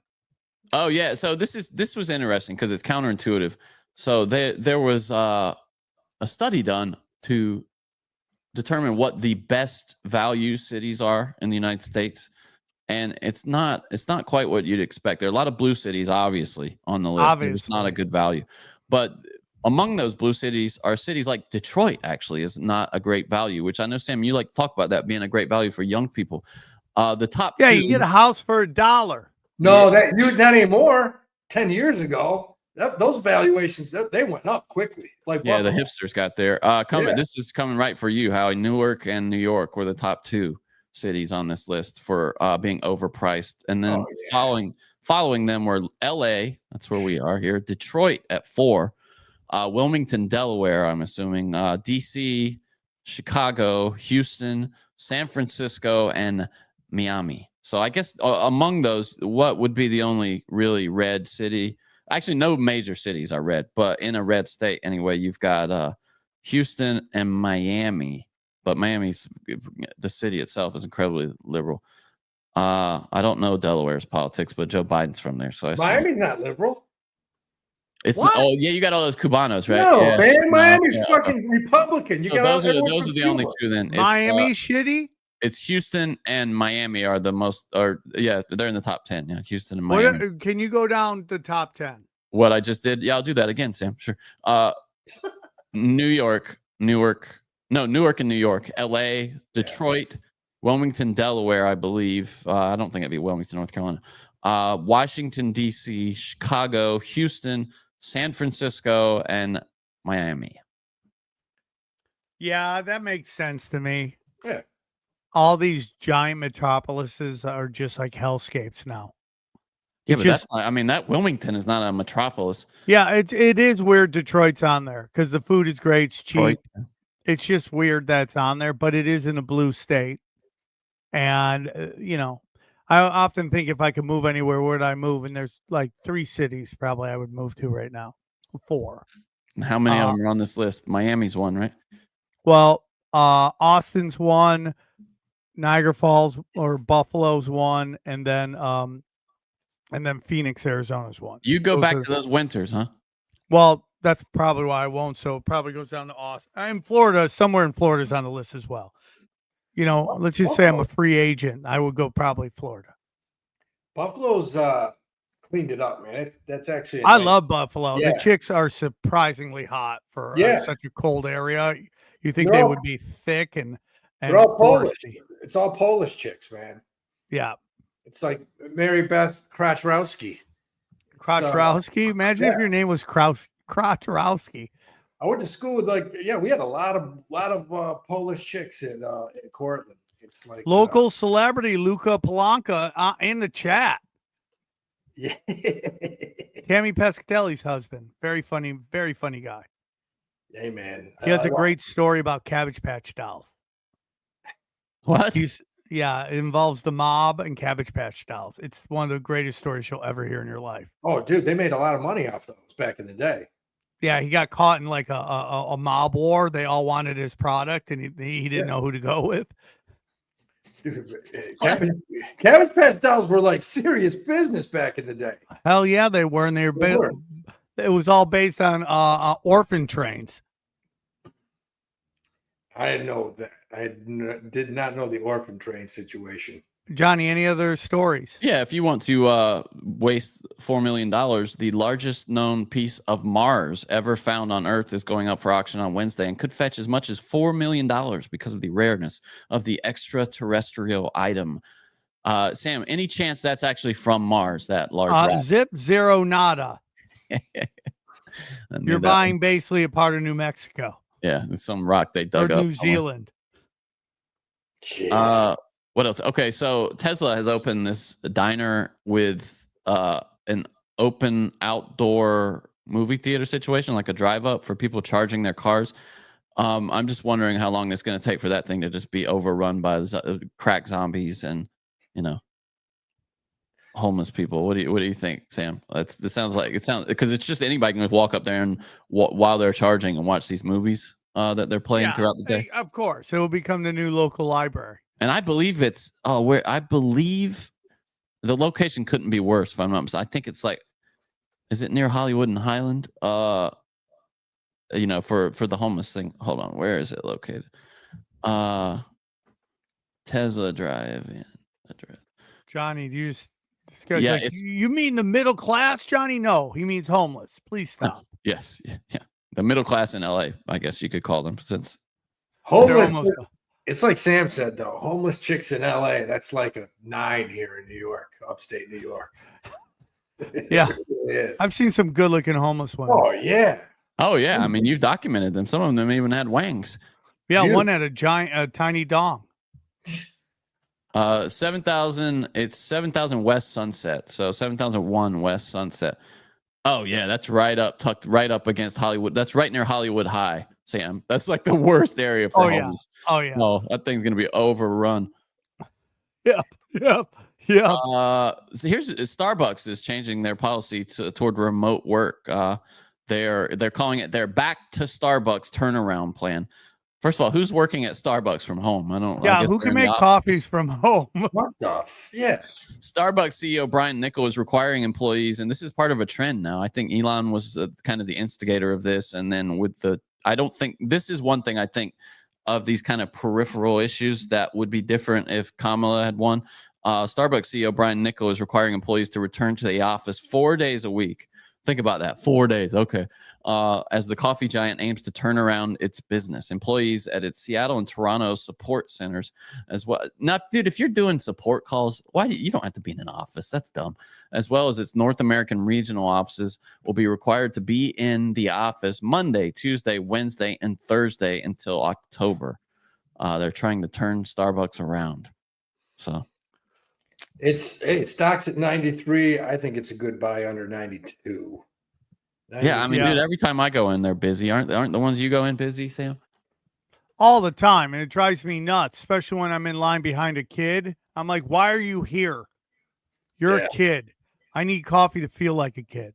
Oh yeah, so this was interesting because it's counterintuitive. So there was a study done to determine what the best value cities are in the United States, and it's not quite what you'd expect. There are a lot of blue cities, obviously, on the list. It's not a good value, but among those blue cities are cities like Detroit. Actually, is not a great value, which I know, Sam, you like to talk about that being a great value for young people. The top Yeah, two, you get a house for $1. No, not anymore. 10 years ago, those valuations they went up quickly. Like yeah, the Buffalo. hipsters got there. This is coming right for you, Howie. Newark and New York were the top two cities on this list for being overpriced, and then following them were L.A. That's where we are here. Detroit at 4, Wilmington, Delaware. I'm assuming D.C., Chicago, Houston, San Francisco, and Miami. So I guess among those, what would be the only really red city? Actually, no major cities are red, but in a red state anyway, you've got Houston and Miami. But Miami's, the city itself is incredibly liberal. I don't know Delaware's politics, but Joe Biden's from there, so I assume Miami's not liberal. it's What? oh yeah, you got all those Cubanos, right? No, Yeah. man, Miami's Yeah. fucking Republican. You So got those everyone's are from the only Cuba. two. Then Miami shitty. It's Houston and Miami are the most, or yeah, they're in the top 10. Yeah, Houston and Miami. Can you go down the top 10? What I just did, yeah, I'll do that again, Sam. Sure. Newark and New York, L.A., Detroit, Wilmington, Delaware, I believe. I don't think it'd be Wilmington, North Carolina. Washington, D.C., Chicago, Houston, San Francisco, and Miami. Yeah, that makes sense to me. Yeah. All these giant metropolises are just like hellscapes now. Yeah, It's but just- that's not, I mean, that Wilmington is not a metropolis. Yeah, it is weird Detroit's on there because the food is great, it's cheap. Detroit. It's just weird that it's on there, but it is in a blue state. And, I often think if I could move anywhere, where would I move? And there's like 3 cities probably I would move to right now. 4. And how many of them are on this list? Miami's one, right? Well, Austin's 1, Niagara Falls or Buffalo's 1, and then Phoenix, Arizona's 1. You go Those back are- to those winters, huh? Well, that's probably why I won't. So it probably goes down to Austin. I'm Florida. Somewhere in Florida's on the list as well. Let's just say I'm a free agent. I would go probably Florida. Buffalo's cleaned it up, man. That's actually. I love Buffalo. Yeah. The chicks are surprisingly hot for such a cold area. You think They're they all- would be thick and They're all Polish. foresty. It's all Polish chicks, man. Yeah. It's like Mary Beth Krachrowski. Krachrowski. Imagine if yeah. your name was Krachrowski. I went to school with we had a lot of Polish chicks in Cortland. It's like Local celebrity Luca Polanka in the chat. yeah. Tammy Pescatelli's husband. Very funny guy. Hey man, He has a great story about Cabbage Patch Dolls. What? It involves the mob and Cabbage Patch Dolls. It's one of the greatest stories you'll ever hear in your life. Oh, dude, they made a lot of money off those back in the day. Yeah, he got caught in like a mob war. They all wanted his product, and he didn't know who to go with. Dude, Cabbage Patch Dolls were like serious business back in the day. Hell yeah, they were, and they were. It was all based on orphan trains. I didn't know that. I did not know the orphan train situation. Johnny, any other stories? Yeah, if you want to waste $4 million, the largest known piece of Mars ever found on Earth is going up for auction on Wednesday and could fetch as much as $4 million because of the rareness of the extraterrestrial item. Sam, any chance that's actually from Mars, that large rock? Zip zero nada. I knew You're that buying one. basically a part of New Mexico Yeah, it's some rock they or dug up. New Zealand. Jeez. What else? Okay, so Tesla has opened this diner with an open outdoor movie theater situation, like a drive up for people charging their cars. I'm just wondering how long it's going to take for that thing to just be overrun by crack zombies and homeless people. What do you think, Sam? It sounds because it's just anybody can just walk up there and while they're charging and watch these movies. that they're playing throughout the day. Of course, it will become the new local library. And I believe I believe the location couldn't be worse if I'm not mistaken. I think it's like, is it near Hollywood and Highland? For the homeless thing. Hold on, where is it located? Tesla Drive. Johnny, do you just you mean the middle class, Johnny? No, he means homeless. Please stop. No, yes, yeah. The middle class in LA, I guess you could call them, since homeless. It's like Sam said, though. Homeless chicks in LA, that's like a 9 here in New York, upstate New York. Yeah. It is. I've seen some good looking homeless ones. Oh, yeah. Oh, yeah. I mean, you've documented them. Some of them even had wangs. Yeah, one had a tiny dong. 7,000. It's 7,000 West Sunset. So 7,001 West Sunset. Oh, yeah. That's tucked right up against Hollywood. That's right near Hollywood High, Sam. That's like the worst area for homeless. Oh, yeah. Oh, that thing's going to be overrun. Yep. So here's Starbucks is changing their policy toward remote work. They're calling it their back to Starbucks turnaround plan. First of all, who's working at Starbucks from home? Who can make coffees from home? What the? Yeah. Starbucks CEO Brian Niccol is requiring employees, and this is part of a trend now. I think Elon was kind of the instigator of this, and then I don't think this is one thing I think of these kind of peripheral issues that would be different if Kamala had won. Starbucks CEO Brian Niccol is requiring employees to return to the office 4 days a week. Think about that. 4 days. Okay. As the coffee giant aims to turn around its business. Employees at its Seattle and Toronto support centers as well. Now, dude, if you're doing support calls, you don't have to be in an office. That's dumb. As well as its North American regional offices will be required to be in the office Monday, Tuesday, Wednesday, and Thursday until October. They're trying to turn Starbucks around. So It stocks at 93. I think it's a good buy under 92. Yeah, I mean, dude, every time I go in, they're busy. Aren't the ones you go in busy, Sam? All the time, and it drives me nuts, especially when I'm in line behind a kid. I'm like, why are you here? You're a kid. I need coffee to feel like a kid.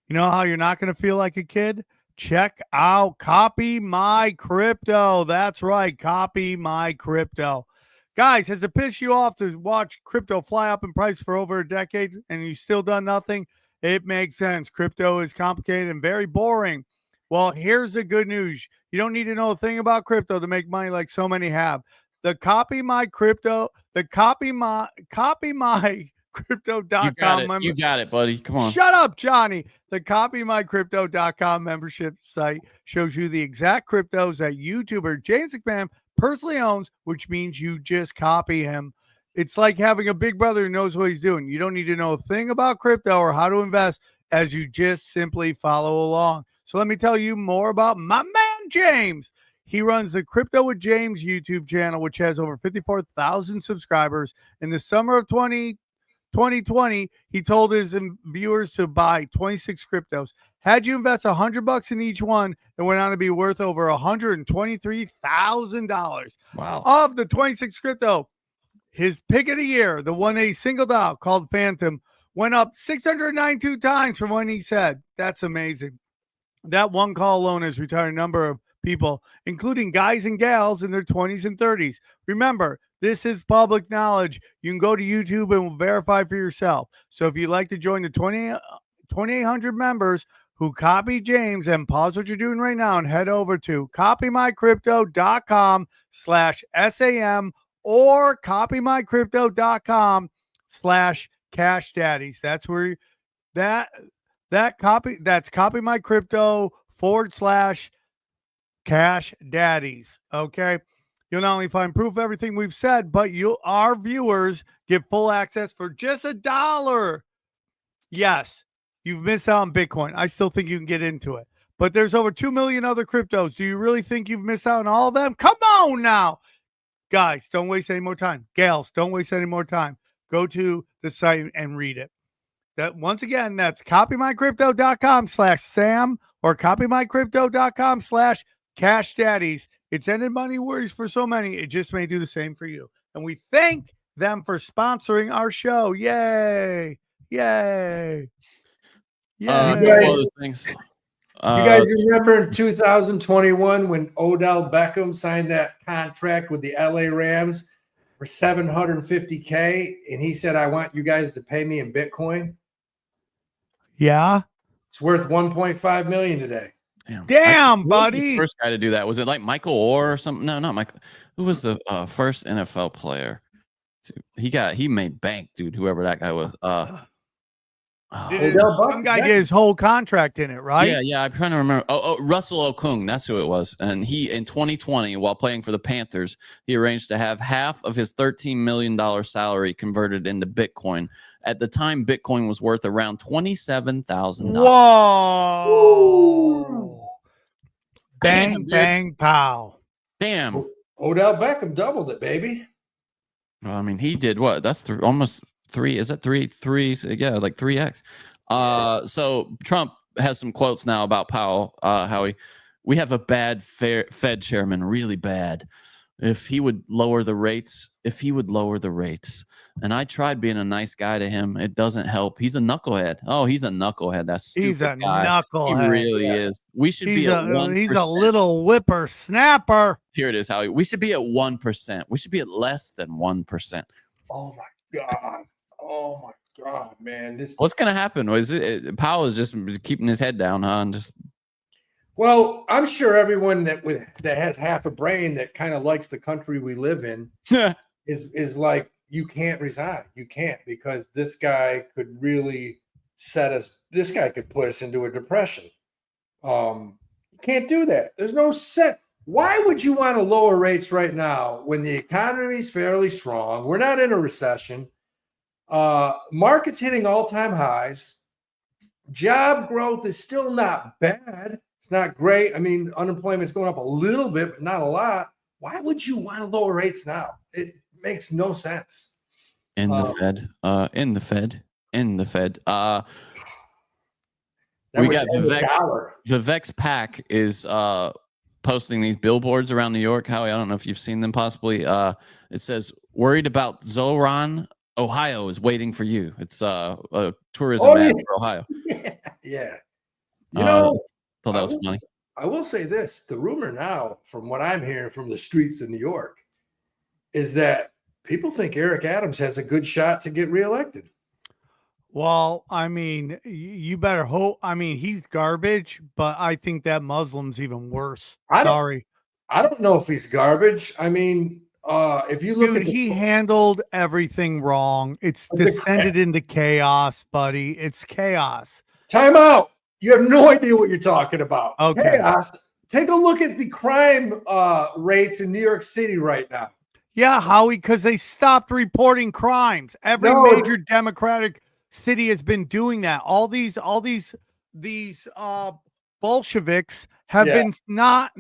You know how you're not going to feel like a kid? Check out Copy My Crypto. That's right, Copy My Crypto. Guys, has it pissed you off to watch crypto fly up in price for over a decade and you still done nothing? It makes sense. Crypto is complicated and very boring. Well, here's the good news. You don't need to know a thing about crypto to make money like so many have. The Copy My Crypto, copymycrypto.com. You got it, buddy. Come on. Shut up, Johnny. The copymycrypto.com membership site shows you the exact cryptos that YouTuber James McMahon personally owns, which means you just copy him. It's like having a big brother who knows what he's doing. You don't need to know a thing about crypto or how to invest, as you just simply follow along. So let me tell you more about my man, James. He runs the Crypto with James YouTube channel, which has over 54,000 subscribers. In the summer of 2020, he told his viewers to buy 26 cryptos. Had you invest $100 in each one, it went on to be worth over $123,000. Wow. Of the 26 crypto, his pick of the year, the one he singled out called Phantom, went up 692 times from when he said. That's amazing. That one call alone has retired a number of people, including guys and gals in their 20s and 30s. Remember, this is public knowledge. You can go to YouTube and verify for yourself. So if you'd like to join the 2,800 members who copy James, and pause what you're doing right now and head over to copymycrypto.com/SAM or copymycrypto.com/Cash Daddies. That's where that's copymycrypto.com/Cash Daddies. Okay. You'll not only find proof of everything we've said, but our viewers get full access for just $1. Yes, you've missed out on Bitcoin. I still think you can get into it. But there's over 2 million other cryptos. Do you really think you've missed out on all of them? Come on now. Guys, don't waste any more time. Gals, don't waste any more time. Go to the site and read it. That once again, that's copymycrypto.com/Sam or copymycrypto.com/Cash Daddies. It's ended money worries for so many. It just may do the same for you. And we thank them for sponsoring our show. Yay. Yay. Other things. You guys remember in 2021 when Odell Beckham signed that contract with the LA Rams for $750K, and he said, "I want you guys to pay me in Bitcoin." Yeah. It's worth 1.5 million today. Damn, Who was buddy. the first guy to do that? Was it like Michael Orr or something? No, not Michael. Who was the first NFL player? He made bank, dude. Whoever that guy was. Some guy did his whole contract in it, right? Yeah. I'm trying to remember. Russell Okung. That's who it was. And he, in 2020, while playing for the Panthers, he arranged to have half of his $13 million salary converted into Bitcoin. At the time, Bitcoin was worth around $27,000. Whoa! Bang, Damn, bang, pow. Damn. Odell Beckham doubled it, baby. Well, I mean, he did what? That's almost 3. Is it 3? Yeah, like 3x. So Trump has some quotes now about Powell, Howie. We have a bad Fed chairman, really bad. If he would lower the rates, and I tried being a nice guy to him, it doesn't help. He's a knucklehead. Oh, he's a knucklehead. That's stupid. He's a guy. knucklehead. He really is. We should be at 1%. He's a little whippersnapper. Here it is, Howie. We should be at 1%. We should be at less than 1%. Oh my God. Oh my God, man. What's gonna happen? Powell is just keeping his head down, huh? And just Well, I'm sure everyone that has half a brain that kind of likes the country we live in is like, you can't resign. You can't, because this guy could really this guy could put us into a depression. You can't do that. There's no set. Why would you want to lower rates right now when the economy is fairly strong? We're not in a recession. Market's hitting all-time highs. Job growth is still not bad. It's not great. I mean, unemployment's going up a little bit, but not a lot. Why would you want to lower rates now? It makes no sense. In the Fed. We got Vivek's PAC is posting these billboards around New York. Howie, I don't know if you've seen them possibly. It says, "Worried about Zoran? Ohio is waiting for you." It's a tourism ad for Ohio. Yeah. You know, thought that was funny. I will say this. The rumor now, from what I'm hearing from the streets of New York, is that people think Eric Adams has a good shot to get reelected. Well, I mean, you better hope. I mean, he's garbage, but I think that Muslim's even worse. Sorry. I don't know if he's garbage. I mean, if you look at he handled everything wrong. It's descended into chaos, buddy. It's chaos. Time out. You have no idea what you're talking about. Okay. Chaos. Take a look at the crime rates in New York City right now. Yeah, Howie, because they stopped reporting crimes. Every major Democratic city has been doing that. All these Bolsheviks have been not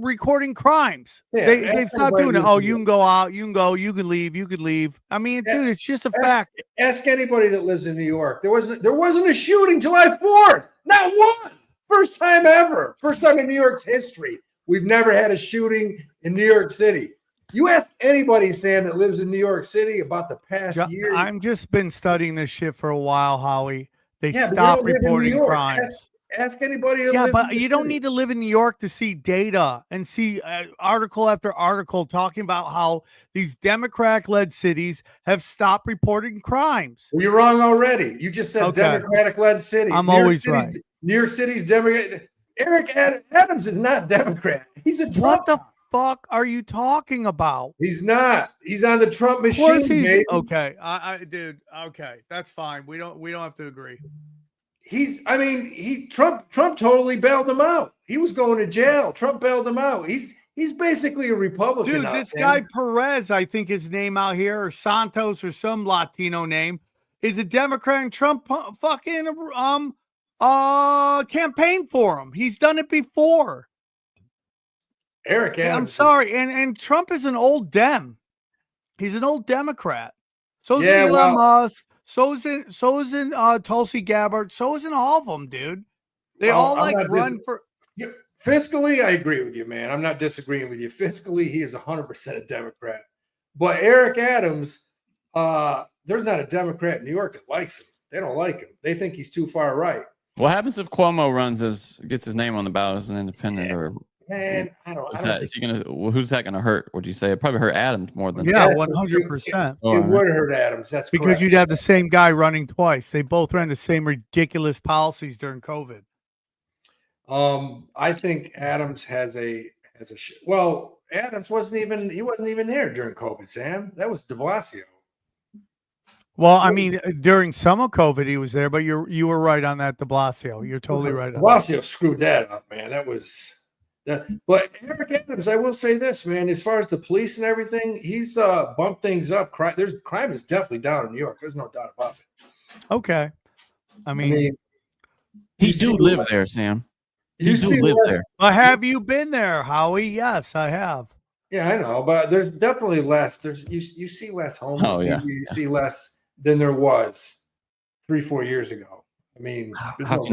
recording crimes. They've stopped doing it. Oh, you can go out, you can go, you can leave, you could leave. I mean, dude, it's just a fact. Ask anybody that lives in New York. There wasn't a shooting July 4th. Not one. First time ever. First time in New York's history. We've never had a shooting in New York City. You ask anybody, Sam, that lives in New York City about the past year. I've just been studying this shit for a while, Howie. They stopped reporting crimes. Ask anybody. But you don't need to live in New York to see data and see article after article talking about how these Democratic-led cities have stopped reporting crimes. Well, you're wrong already. You just said Democratic-led city. I'm always right. New York City's Democrat. Eric Adams is not Democrat. He's a Trump. What the fuck are you talking about? He's not. He's on the Trump machine, baby. Okay, dude. Okay, that's fine. We don't have to agree. Trump totally bailed him out. He was going to jail. Trump bailed him out. He's basically a Republican. Dude, this guy Perez, I think his name out here, or Santos, or some Latino name, is a Democrat, and Trump fucking campaign for him. He's done it before. Eric Adams. I'm sorry, and Trump is an old Dem. He's an old Democrat. So is Elon Musk. So is in Tulsi Gabbard. So is in all of them, dude. They all run for. Fiscally, I agree with you, man. I'm not disagreeing with you. Fiscally, he is 100% a Democrat. But Eric Adams, there's not a Democrat in New York that likes him. They don't like him. They think he's too far right. What happens if Cuomo gets his name on the ballot as an independent? Or Man, I don't is he gonna? Who's that gonna hurt? Would you say it probably hurt Adams more than? Yeah, Yeah, 100%. it would hurt Adams. That's Because correct. you'd have the same guy running twice. They both ran the same ridiculous policies during COVID. I think Adams has a well, Adams wasn't even there during COVID, Sam. That was de Blasio. Well, I mean, during some of COVID, he was there, but you were right on that, de Blasio. You're totally right. De Blasio screwed that up, man. That was that. But Eric Adams, I will say this, man. As far as the police and everything, he's bumped things up. Crime is definitely down in New York. There's no doubt about it. Okay, I mean he do live there, Sam. You see live less, there. but have you been there, Howie? Yes, I have. Yeah, I know, but there's definitely less. You see less homeless people. You see less than there was 3-4 years ago. I mean, how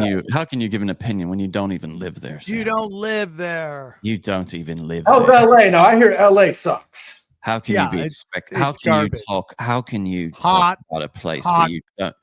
can you give an opinion when you don't even live there, Sam? You don't live there. You don't even live there. LA. Now I hear LA sucks. How can you be expected? How can garbage. you talk? How can you talk about a place where you don't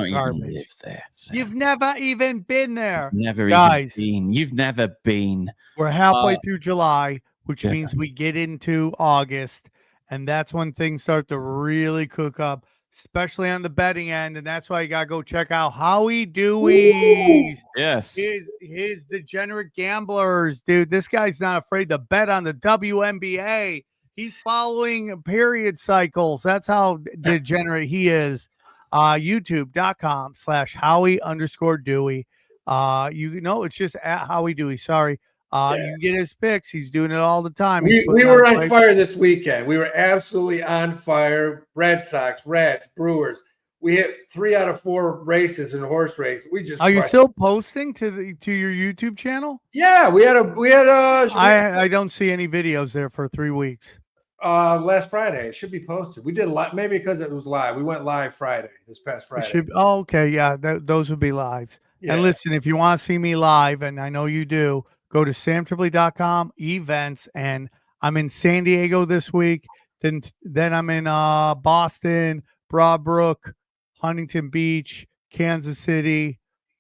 even live there? Sam. You've never even been there. Never Guys, even been. You've never been. We're halfway through July, which means we get into August, and that's when things start to really cook up, especially on the betting end. And that's why you gotta go check out Howie Dewey's. Yes. His degenerate gamblers, dude. This guy's not afraid to bet on the WNBA. He's following period cycles. That's how degenerate he is. YouTube.com/Howie_Dewey. It's just at Howie Dewey. Sorry. You can get his picks. He's doing it all the time. We were on fire this weekend. We were absolutely on fire. Red Sox, Reds, Brewers. We hit 3 out of 4 races in a horse race. We just are you still posting to your YouTube channel? Yeah, we had I don't see any videos there for 3 weeks. Last Friday. It should be posted. We did a lot, maybe because it was live. We went live this past Friday. Okay, yeah, those would be lives. Yeah. And listen, if you want to see me live, and I know you do, go to samtripoli.com events, and I'm in San Diego this week. Then I'm in Boston, Broadbrook, Huntington Beach, Kansas City.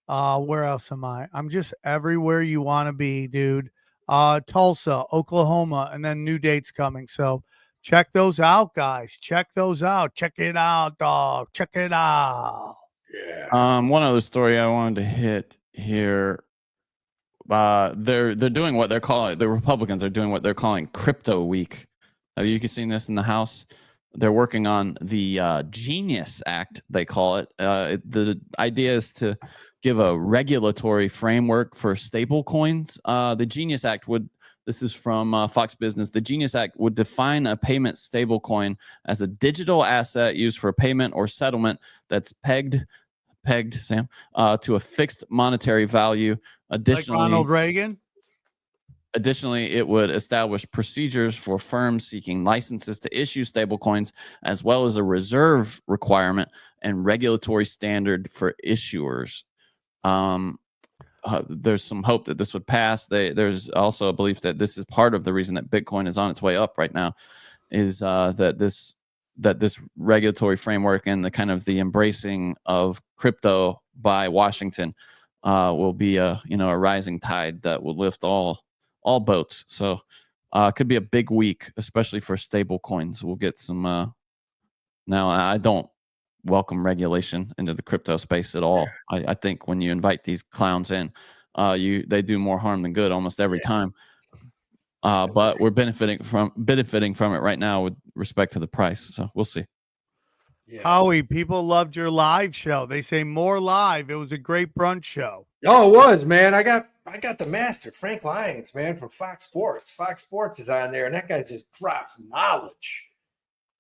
Where else am I? I'm just everywhere you want to be, dude. Tulsa, Oklahoma, and then new dates coming. So check those out, guys. Check those out. Check it out, dog. Check it out. Yeah. One other story I wanted to hit here. They're doing what they're calling, the Republicans are doing what they're calling Crypto Week. Have you seen this in the House? They're working on the Genius Act, they call it. The idea is to give a regulatory framework for stable coins. The Genius Act this is from Fox Business. The Genius Act would define a payment stable coin as a digital asset used for payment or settlement that's pegged, Sam, to a fixed monetary value. Additionally, like Ronald Reagan? Additionally, it would establish procedures for firms seeking licenses to issue stablecoins, as well as a reserve requirement and regulatory standard for issuers. There's some hope that this would pass. There's also a belief that this is part of the reason that Bitcoin is on its way up right now, is that this regulatory framework and the kind of the embracing of crypto by Washington will be a rising tide that will lift all boats. So it could be a big week, especially for stable coins. We'll get some now. I don't welcome regulation into the crypto space at all. I think when you invite these clowns in, they do more harm than good almost every time. But we're benefiting from it right now with respect to the price. So we'll see. Yeah. Howie, people loved your live show. They say more live. It was a great brunch show. Oh, it was, man. I got the master, Frank Lyons, man, from Fox Sports. Fox Sports is on there, and that guy just drops knowledge.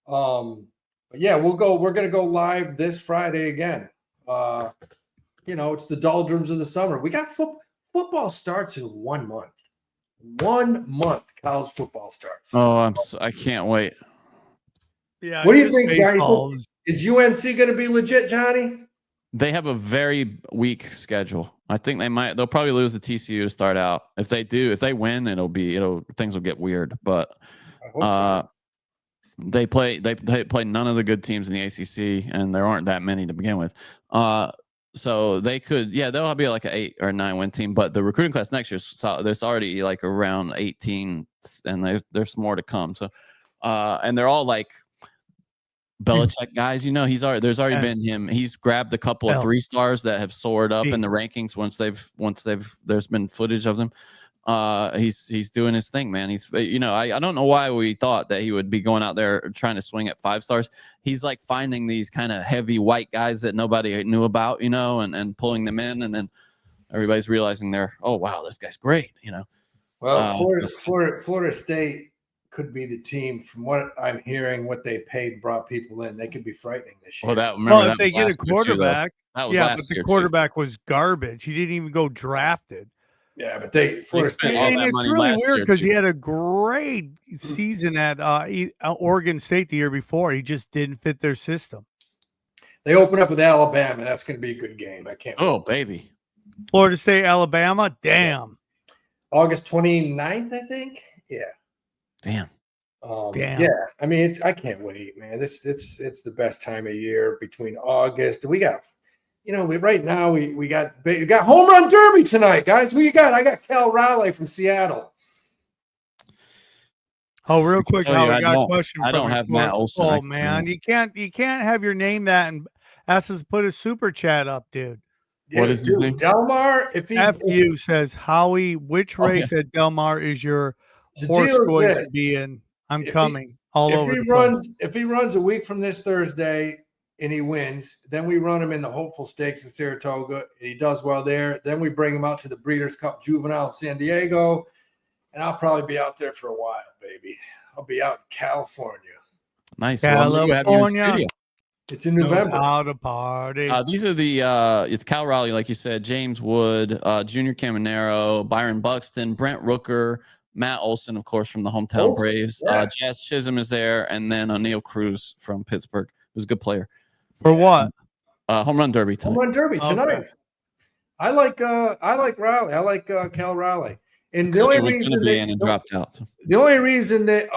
But yeah, we're gonna go live this Friday again. It's the doldrums of the summer. We got football starts in 1 month. 1 month college football starts. Oh, I can't wait. Yeah. What do you think, Johnny? Is UNC going to be legit, Johnny? They have a very weak schedule. I think they'll probably lose the TCU to start out. If they win, things will get weird. But so. They play none of the good teams in the ACC, and there aren't that many to begin with. So they could, they'll be like an 8 or 9 win team. But the recruiting class next year, there's already like around 18, and there's more to come. So, and they're all like Belichick guys. There's already been him. He's grabbed a couple of 3-stars that have soared up in the rankings once there's been footage of them. He's doing his thing, man. I don't know why we thought that he would be going out there trying to swing at 5-stars. He's like finding these kind of heavy white guys that nobody knew about, and pulling them in, and then everybody's realizing oh wow, this guy's great, Well, Florida State could be the team, from what I'm hearing, what they paid and brought people in. They could be frightening this year. If they get a quarterback, but the quarterback was garbage. He didn't even go drafted. Yeah, but Florida State, and it's really weird because he had a great season at Oregon State the year before. He just didn't fit their system. They open up with Alabama. That's going to be a good game. I can't. Oh, baby. Florida State, Alabama. Damn. August 29th, I think. Yeah. Damn. Damn. Yeah. I mean, I can't wait, man. It's the best time of year between August. We got. Right now we got home run derby tonight, guys. Who you got? I got Cal Raleigh from Seattle. Oh, real quick, I got a question. I don't have Matt Olson. Oh man, you can't have your name that and ask us to put a super chat up, dude. What is his name? Delmar. FU says Howie, which race at Delmar is your horse going to be in? I'm coming all over. If he runs a week from this Thursday and he wins, then we run him in the Hopeful Stakes in Saratoga, and he does well there. Then we bring him out to the Breeders' Cup Juvenile in San Diego, and I'll probably be out there for a while, baby. I'll be out in California. Nice. California. It's in November. How to party. These are it's Cal Raleigh, like you said, James Wood, Junior Caminero, Byron Buxton, Brent Rooker, Matt Olson, of course, from the hometown Braves. Yeah. Jazz Chisholm is there, and then Neil Cruz from Pittsburgh, who's a good player. For what? Home run derby tonight. Home run derby tonight. Okay. I like Raleigh. I like Cal Raleigh. And the only reason dropped out. The only reason that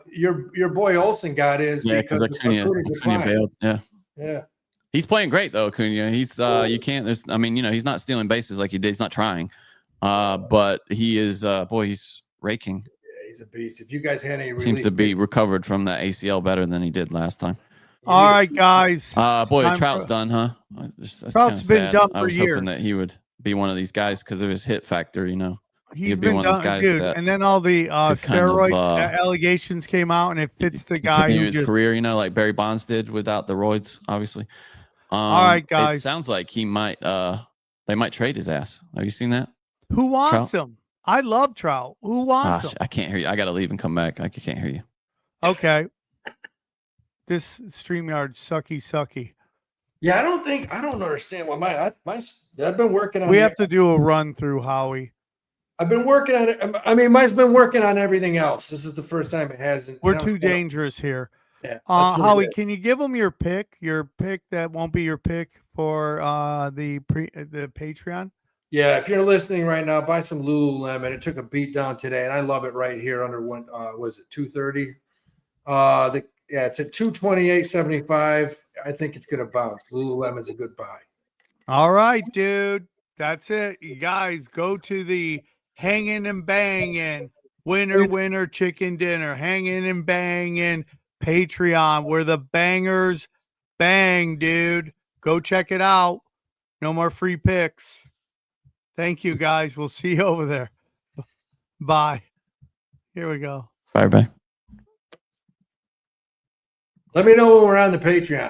your boy Olsen got is because Acuna bailed. Yeah. He's playing great though, Acuna. He's you can't. He's not stealing bases like he did. He's not trying. But he is. He's raking. Yeah, he's a beast. If you guys had any relief, seems to be recovered from the ACL better than he did last time. All right, guys. Trout's done, huh? Trout's been done for years. I was hoping that he would be one of these guys because of his hit factor, He'd be one of those guys, dude. And then all the steroids allegations came out, and it fits the guy who his career, like Barry Bonds did without the roids, obviously. All right, guys. It sounds like he might. They might trade his ass. Have you seen that? Who wants him? I love Trout. Who wants him? I can't hear you. I gotta leave and come back. I can't hear you. Okay. This StreamYard sucky. Yeah, I don't understand why I've been working on. We have to do a run through, Howie. I've been working on it. I mean, mine's been working on everything else. This is the first time it hasn't. We're too dangerous here. Yeah, Howie, can you give them your pick that won't be your pick for the Patreon? Yeah, if you're listening right now, buy some Lululemon. It took a beat down today, and I love it right here under one. Was it 230? It's at 228.75. I think it's gonna bounce. Lululemon's a good buy. All right, dude. That's it. You guys go to the hanging and banging winner chicken dinner, hanging and banging Patreon, where the bangers bang, dude. Go check it out. No more free picks. Thank you, guys. We'll see you over there. Bye. Here we go. Bye. Let me know when we're on the Patreon.